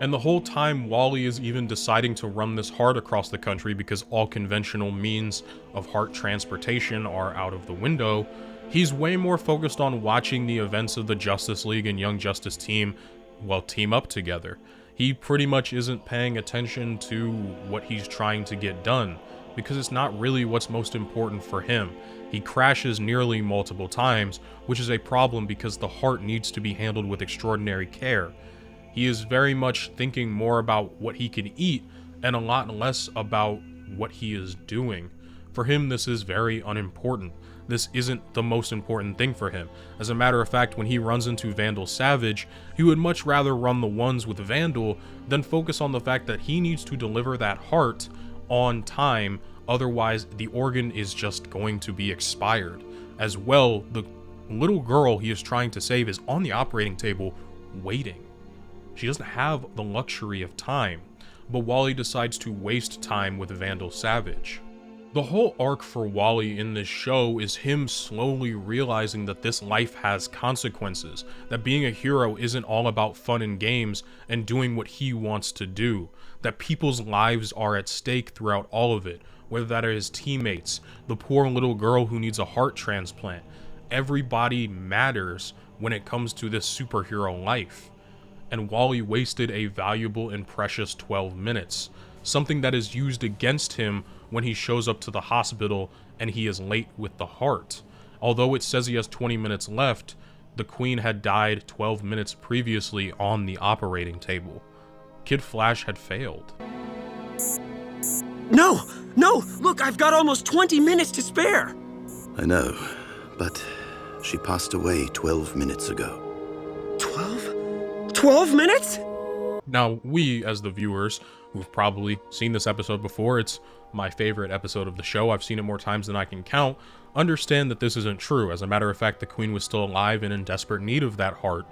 And the whole time, Wally is even deciding to run this heart across the country because all conventional means of heart transportation are out of the window. He's way more focused on watching the events of the Justice League and Young Justice team, well, team up together. He pretty much isn't paying attention to what he's trying to get done. because it's not really what's most important for him. He crashes nearly multiple times, which is a problem because the heart needs to be handled with extraordinary care. He is very much thinking more about what he can eat and a lot less about what he is doing. For him, this is very unimportant. This isn't the most important thing for him. As a matter of fact, when he runs into Vandal Savage, he would much rather run the ones with Vandal than focus on the fact that he needs to deliver that heart on time, otherwise the organ is just going to be expired. As well, the little girl he is trying to save is on the operating table waiting. She doesn't have the luxury of time, but Wally decides to waste time with Vandal Savage. The whole arc for Wally in this show is him slowly realizing that this life has consequences, that being a hero isn't all about fun and games and doing what he wants to do, that people's lives are at stake throughout all of it, whether that are his teammates, the poor little girl who needs a heart transplant. Everybody matters when it comes to this superhero life. And Wally wasted a valuable and precious 12 minutes, something that is used against him when he shows up to the hospital and he is late with the heart. Although it says he has 20 minutes left, the Queen had died 12 minutes previously on the operating table. Kid Flash had failed. No! Look, I've got almost 20 minutes to spare! I know, but she passed away 12 minutes ago. 12 minutes? Now, we, as the viewers, who've probably seen this episode before, it's my favorite episode of the show, I've seen it more times than I can count, understand that this isn't true. As a matter of fact, the Queen was still alive and in desperate need of that heart,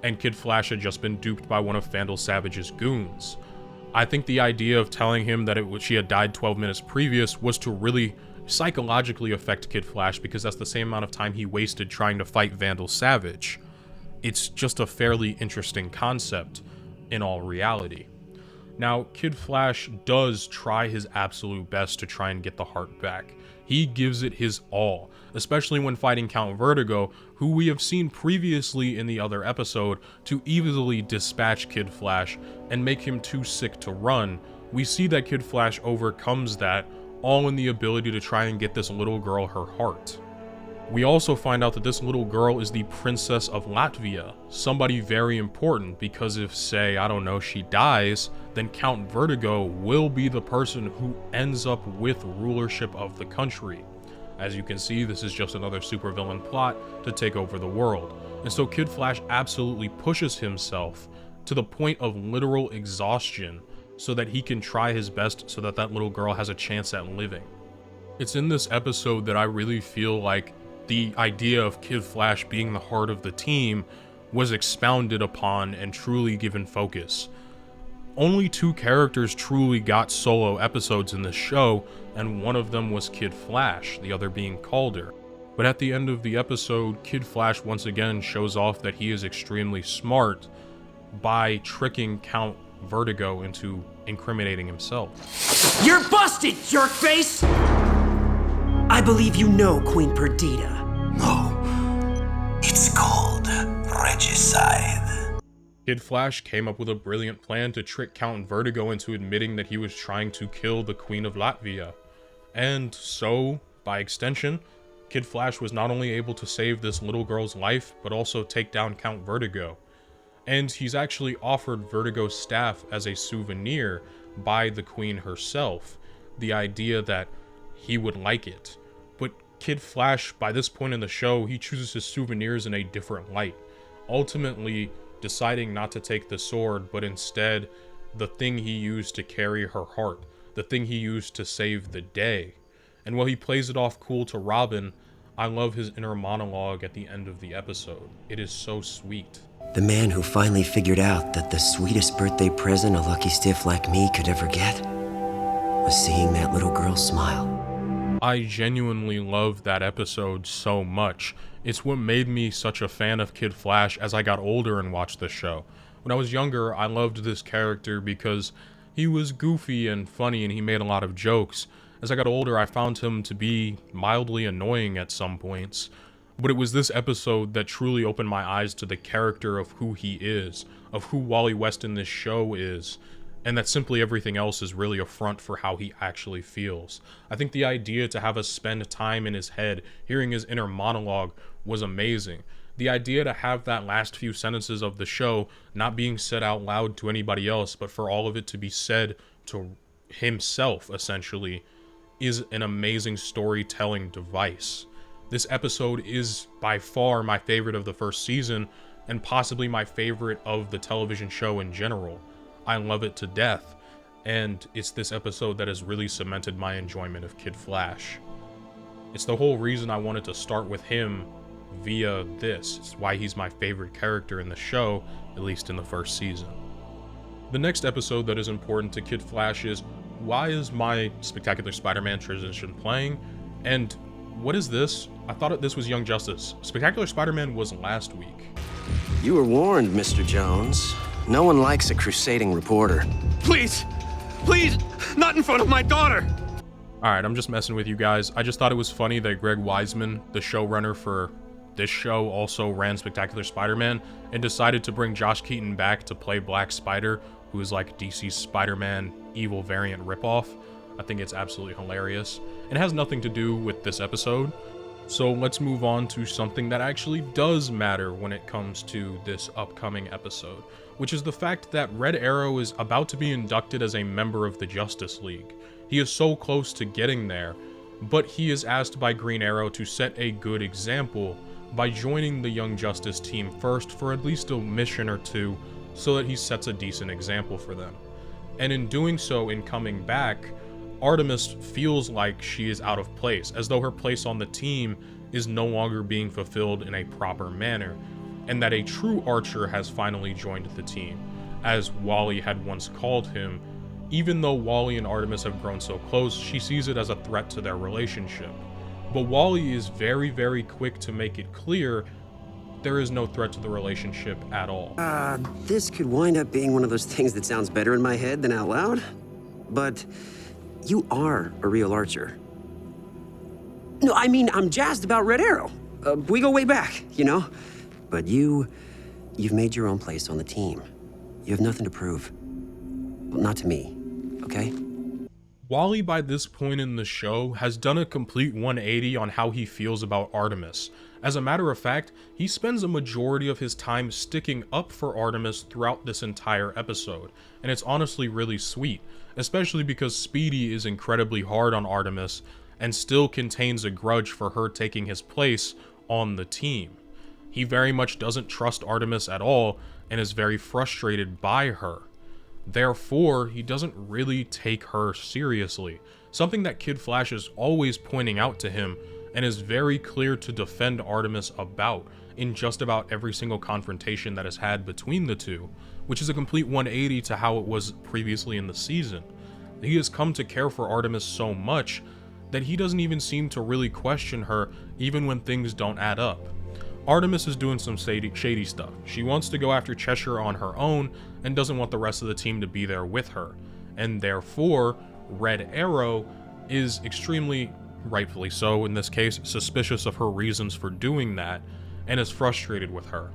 and Kid Flash had just been duped by one of Vandal Savage's goons. I think the idea of telling him that she had died 12 minutes previous was to really psychologically affect Kid Flash, because that's the same amount of time he wasted trying to fight Vandal Savage. It's just a fairly interesting concept in all reality. Now, Kid Flash does try his absolute best to try and get the heart back. He gives it his all, especially when fighting Count Vertigo, who we have seen previously in the other episode to easily dispatch Kid Flash and make him too sick to run. We see that Kid Flash overcomes that, all in the ability to try and get this little girl her heart. We also find out that this little girl is the Princess of Latvia, somebody very important, because if, say, I don't know, she dies, then Count Vertigo will be the person who ends up with rulership of the country. As you can see, this is just another supervillain plot to take over the world. And so Kid Flash absolutely pushes himself to the point of literal exhaustion so that he can try his best so that that little girl has a chance at living. It's in this episode that I really feel like the idea of Kid Flash being the heart of the team was expounded upon and truly given focus. Only 2 characters truly got solo episodes in this show, and one of them was Kid Flash, the other being Calder. But at the end of the episode, Kid Flash once again shows off that he is extremely smart by tricking Count Vertigo into incriminating himself. You're busted, jerkface! I believe you know Queen Perdita. No. It's called regicide. Kid Flash came up with a brilliant plan to trick Count Vertigo into admitting that he was trying to kill the Queen of Latvia. And so, by extension, Kid Flash was not only able to save this little girl's life, but also take down Count Vertigo. And he's actually offered Vertigo's staff as a souvenir by the Queen herself, the idea that he would like it. But Kid Flash, by this point in the show, he chooses his souvenirs in a different light, ultimately deciding not to take the sword, but instead the thing he used to carry her heart, the thing he used to save the day. And while he plays it off cool to Robin, I love his inner monologue at the end of the episode. It is so sweet. The man who finally figured out that the sweetest birthday present a lucky stiff like me could ever get was seeing that little girl smile. I genuinely love that episode so much. It's what made me such a fan of Kid Flash as I got older and watched the show. When I was younger, I loved this character because he was goofy and funny and he made a lot of jokes. As I got older, I found him to be mildly annoying at some points. But it was this episode that truly opened my eyes to the character of who he is, of who Wally West in this show is, and that simply everything else is really a front for how he actually feels. I think the idea to have us spend time in his head, hearing his inner monologue, was amazing. The idea to have that last few sentences of the show not being said out loud to anybody else, but for all of it to be said to himself, essentially, is an amazing storytelling device. This episode is by far my favorite of the first season, and possibly my favorite of the television show in general. I love it to death, and it's this episode that has really cemented my enjoyment of Kid Flash. It's the whole reason I wanted to start with him via this. It's why he's my favorite character in the show, at least in the first season. The next episode that is important to Kid Flash is, why is my Spectacular Spider-Man transition playing? And what is this? I thought this was Young Justice. Spectacular Spider-Man was last week. You were warned, Mr. Jones. No one likes a crusading reporter. Please! Please! Not in front of my daughter! Alright, I'm just messing with you guys. I just thought it was funny that Greg Weisman, the showrunner for this show, also ran Spectacular Spider-Man and decided to bring Josh Keaton back to play Black Spider, who is like DC's Spider-Man evil variant ripoff. I think it's absolutely hilarious. It has nothing to do with this episode. So let's move on to something that actually does matter when it comes to this upcoming episode, which is the fact that Red Arrow is about to be inducted as a member of the Justice League. He is so close to getting there, but he is asked by Green Arrow to set a good example by joining the Young Justice team first for at least a mission or two, so that he sets a decent example for them. And in doing so, in coming back, Artemis feels like she is out of place, as though her place on the team is no longer being fulfilled in a proper manner, and that a true Archer has finally joined the team, as Wally had once called him. Even though Wally and Artemis have grown so close, she sees it as a threat to their relationship. But Wally is very, very quick to make it clear there is no threat to the relationship at all. This could wind up being one of those things that sounds better in my head than out loud. But you are a real Archer. No, I mean, I'm jazzed about Red Arrow. We go way back, you know? But you've made your own place on the team. You have nothing to prove. Well, not to me, okay? Wally, by this point in the show, has done a complete 180 on how he feels about Artemis. As a matter of fact, he spends a majority of his time sticking up for Artemis throughout this entire episode, and it's honestly really sweet, especially because Speedy is incredibly hard on Artemis and still contains a grudge for her taking his place on the team. He very much doesn't trust Artemis at all and is very frustrated by her. Therefore, he doesn't really take her seriously, something that Kid Flash is always pointing out to him and is very clear to defend Artemis about in just about every single confrontation that has had between the two, which is a complete 180 to how it was previously in the season. He has come to care for Artemis so much that he doesn't even seem to really question her even when things don't add up. Artemis is doing some shady stuff. She wants to go after Cheshire on her own and doesn't want the rest of the team to be there with her. And therefore, Red Arrow is extremely, rightfully so in this case, suspicious of her reasons for doing that and is frustrated with her.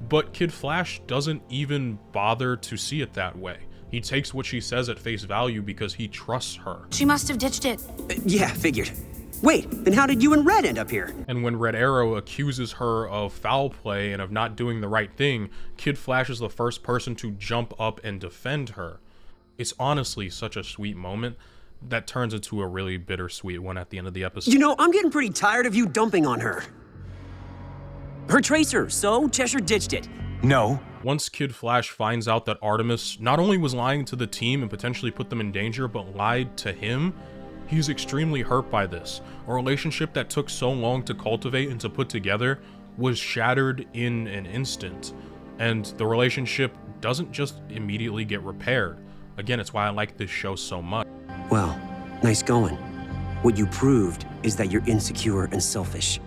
But Kid Flash doesn't even bother to see it that way. He takes what she says at face value because he trusts her. She must have ditched it. Yeah, figured. Wait, then how did you and Red end up here? And when Red Arrow accuses her of foul play and of not doing the right thing, Kid Flash is the first person to jump up and defend her. It's honestly such a sweet moment that turns into a really bittersweet one at the end of the episode. You know, I'm getting pretty tired of you dumping on her. Her tracer, so Cheshire ditched it. No. Once Kid Flash finds out that Artemis not only was lying to the team and potentially put them in danger, but lied to him, he's extremely hurt by this. A relationship that took so long to cultivate and to put together was shattered in an instant. And the relationship doesn't just immediately get repaired. Again, it's why I like this show so much. Well, nice going. What you proved is that you're insecure and selfish.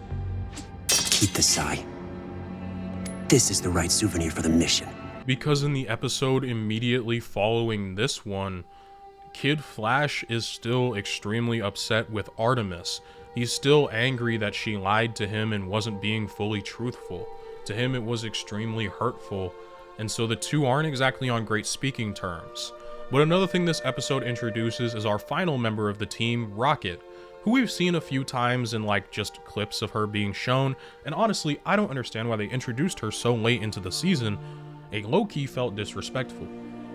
Keep the sigh. This is the right souvenir for the mission. Because in the episode immediately following this one, Kid Flash is still extremely upset with Artemis. He's still angry that she lied to him and wasn't being fully truthful. To him, it was extremely hurtful, and so the two aren't exactly on great speaking terms. But another thing this episode introduces is our final member of the team, Rocket, who we've seen a few times in like just clips of her being shown, and honestly, I don't understand why they introduced her so late into the season. It low-key felt disrespectful,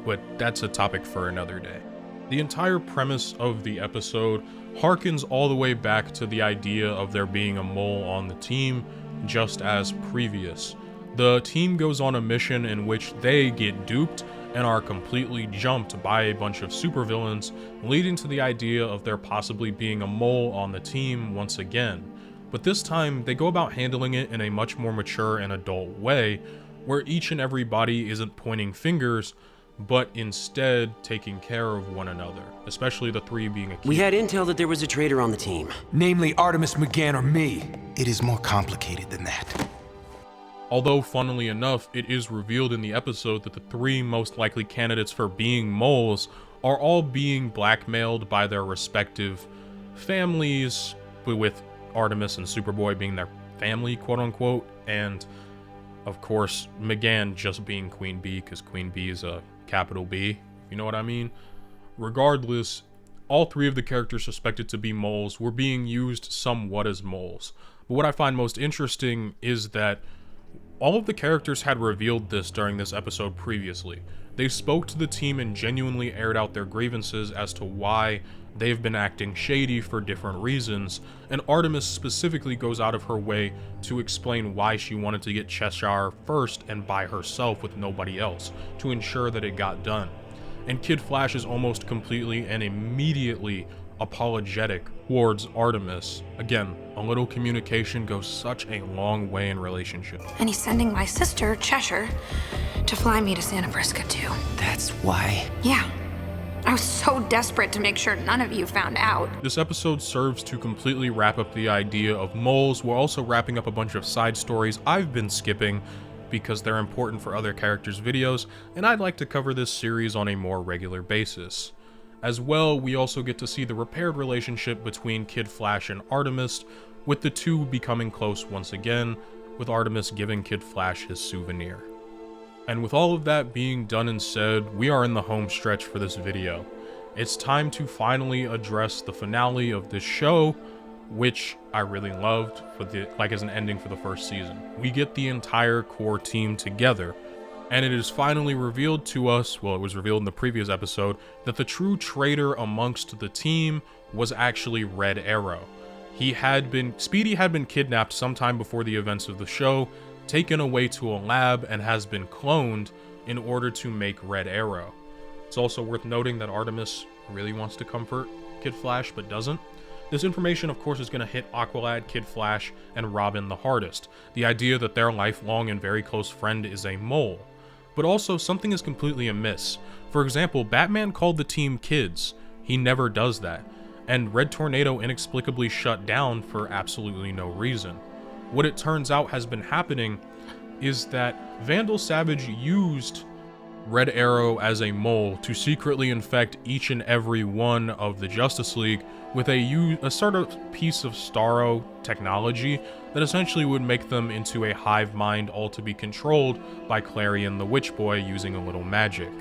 but that's a topic for another day. The entire premise of the episode harkens all the way back to the idea of there being a mole on the team, just as previous. The team goes on a mission in which they get duped and are completely jumped by a bunch of supervillains, leading to the idea of there possibly being a mole on the team once again. But this time, they go about handling it in a much more mature and adult way, where each and everybody isn't pointing fingers, but instead taking care of one another, especially the three being accused. We had intel that there was a traitor on the team. Namely Artemis, McGann, or me. It is more complicated than that. Although, funnily enough, it is revealed in the episode that the three most likely candidates for being moles are all being blackmailed by their respective families, with Artemis and Superboy being their family, quote-unquote, and, of course, McGann just being Queen Bee, because Queen Bee is a capital B, you know what I mean? Regardless, all three of the characters suspected to be moles were being used somewhat as moles. But what I find most interesting is that all of the characters had revealed this during this episode previously. They spoke to the team and genuinely aired out their grievances as to why they've been acting shady for different reasons, and Artemis specifically goes out of her way to explain why she wanted to get Cheshire first and by herself with nobody else, to ensure that it got done. And Kid Flash is almost completely and immediately apologetic towards Artemis. Again, a little communication goes such a long way in relationships. And he's sending my sister, Cheshire, to fly me to Santa Prisca too. That's why? Yeah. I was so desperate to make sure none of you found out. This episode serves to completely wrap up the idea of moles, while also wrapping up a bunch of side stories I've been skipping because they're important for other characters' videos, and I'd like to cover this series on a more regular basis. As well, we also get to see the repaired relationship between Kid Flash and Artemis, with the two becoming close once again, with Artemis giving Kid Flash his souvenir. And with all of that being done and said, we are in the home stretch for this video. It's time to finally address the finale of this show, which I really loved as an ending for the first season. We get the entire core team together, and it is finally revealed to us, well, it was revealed in the previous episode, that the true traitor amongst the team was actually Red Arrow. Speedy had been kidnapped sometime before the events of the show, taken away to a lab, and has been cloned in order to make Red Arrow. It's also worth noting that Artemis really wants to comfort Kid Flash, but doesn't. This information, of course, is going to hit Aqualad, Kid Flash, and Robin the hardest. The idea that their lifelong and very close friend is a mole. But also, something is completely amiss. For example, Batman called the team kids. He never does that. And Red Tornado inexplicably shut down for absolutely no reason. What it turns out has been happening is that Vandal Savage used Red Arrow as a mole to secretly infect each and every one of the Justice League with a sort of piece of Starro technology that essentially would make them into a hive mind, all to be controlled by Clarion the Witch Boy using a little magic.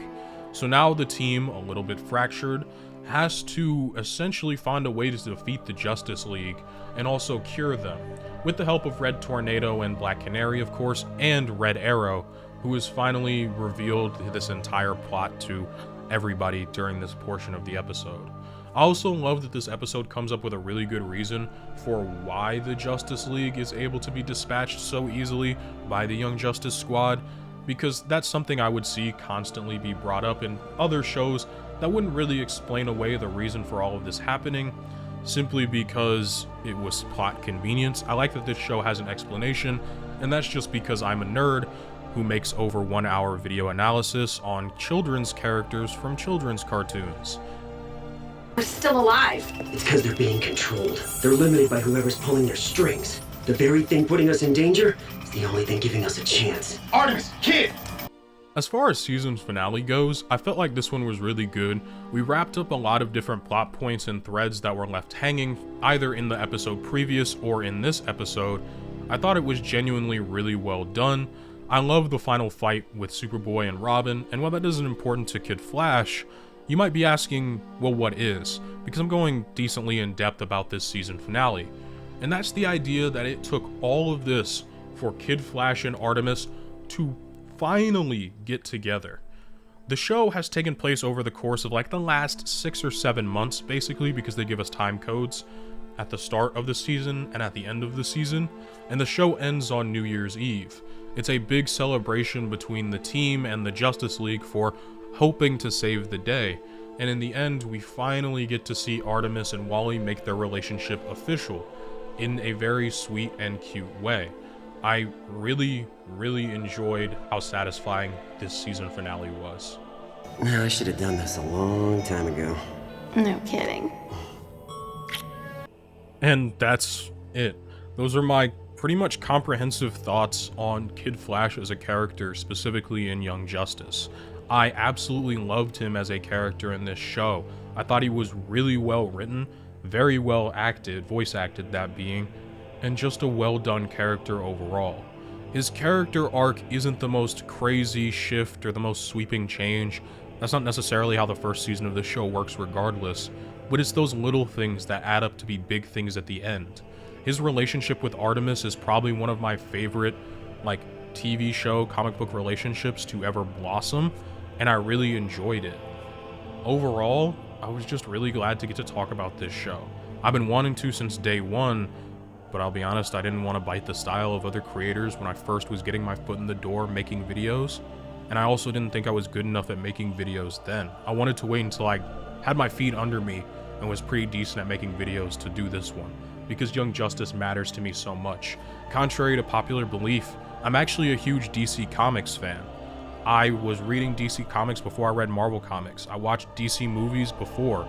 So now the team, a little bit fractured, has to essentially find a way to defeat the Justice League and also cure them, with the help of Red Tornado and Black Canary, of course, and Red Arrow, who has finally revealed this entire plot to everybody during this portion of the episode. I also love that this episode comes up with a really good reason for why the Justice League is able to be dispatched so easily by the Young Justice Squad, because that's something I would see constantly be brought up in other shows that wouldn't really explain away the reason for all of this happening, simply because it was plot convenience. I like that this show has an explanation, and that's just because I'm a nerd who makes over 1 hour video analysis on children's characters from children's cartoons. They're still alive. It's because they're being controlled. They're limited by whoever's pulling their strings. The very thing putting us in danger is the only thing giving us a chance. Artemis, kid! As far as season's finale goes, I felt like this one was really good. We wrapped up a lot of different plot points and threads that were left hanging, either in the episode previous or in this episode. I thought it was genuinely really well done. I love the final fight with Superboy and Robin, and while that isn't important to Kid Flash, You might be asking, well, what is? Because I'm going decently in depth about this season finale. And that's the idea that it took all of this for Kid Flash and Artemis to finally get together. The show has taken place over the course of like the last 6 or 7 months, basically, because they give us time codes at the start of the season and at the end of the season, and the show ends on New Year's Eve. It's a big celebration between the team and the Justice League for hoping to save the day, and in the end, we finally get to see Artemis and Wally make their relationship official in a very sweet and cute way. I really enjoyed how satisfying this season finale was. I should have done this a long time ago. No kidding. And that's it. Those are my pretty much comprehensive thoughts on Kid Flash as a character, specifically in Young Justice. I absolutely loved him as a character in this show. I thought he was really well written, very well acted, voice acted that being, and just a well done character overall. His character arc isn't the most crazy shift or the most sweeping change. That's not necessarily how the first season of the show works regardless, but it's those little things that add up to be big things at the end. His relationship with Artemis is probably one of my favorite, like, TV show, comic book relationships to ever blossom, and I really enjoyed it. Overall, I was just really glad to get to talk about this show. I've been wanting to since day one, but I'll be honest, I didn't want to bite the style of other creators when I first was getting my foot in the door making videos, and I also didn't think I was good enough at making videos then. I wanted to wait until I had my feet under me and was pretty decent at making videos to do this one, because Young Justice matters to me so much. Contrary to popular belief, I'm actually a huge DC Comics fan. I was reading DC Comics before I read Marvel Comics. I watched DC movies before.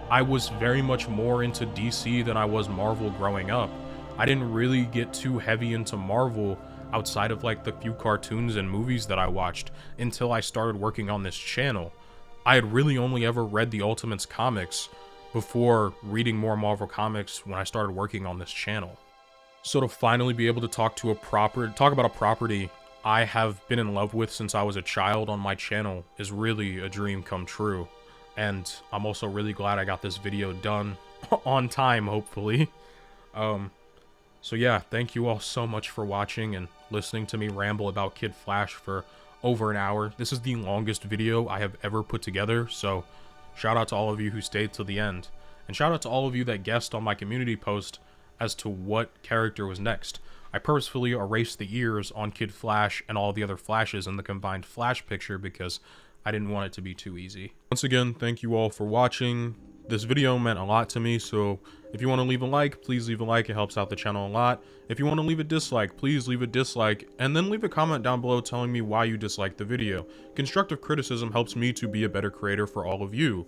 I was very much more into DC than I was Marvel growing up. I didn't really get too heavy into Marvel outside of like the few cartoons and movies that I watched until I started working on this channel. I had really only ever read the Ultimates comics before reading more Marvel comics when I started working on this channel. So to finally be able to talk about a property I have been in love with since I was a child on my channel is really a dream come true. And I'm also really glad I got this video done on time, hopefully. So yeah, thank you all so much for watching and listening to me ramble about Kid Flash for over an hour. This is the longest video I have ever put together, so shout out to all of you who stayed till the end. And shout out to all of you that guessed on my community post as to what character was next. I purposefully erased the ears on Kid Flash and all the other Flashes in the combined Flash picture because I didn't want it to be too easy. Once again, thank you all for watching. This video meant a lot to me, so if you want to leave a like, please leave a like. It helps out the channel a lot. If you want to leave a dislike, please leave a dislike, and then leave a comment down below telling me why you disliked the video. Constructive criticism helps me to be a better creator for all of you.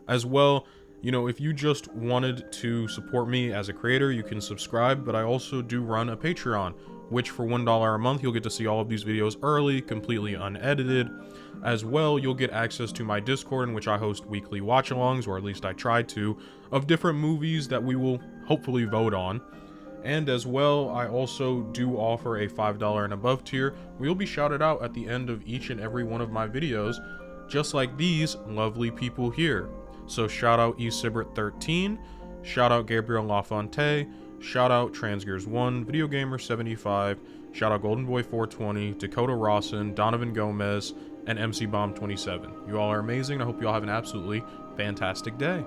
As well, you know, if you just wanted to support me as a creator, you can subscribe, but I also do run a Patreon, which for $1 a month, you'll get to see all of these videos early, completely unedited. As well, you'll get access to my Discord, in which I host weekly watch-alongs, or at least I try to, of different movies that we will hopefully vote on. And as well, I also do offer a $5 and above tier, where you'll be shouted out at the end of each and every one of my videos, just like these lovely people here. So shout out eSibert13, shout out Gabriel LaFontaine, shout out Transgears1, Video Gamer 75, shout out Golden Boy 420, Dakota Rawson, Donovan Gomez, and MC Bomb 27. You all are amazing. I hope you all have an absolutely fantastic day.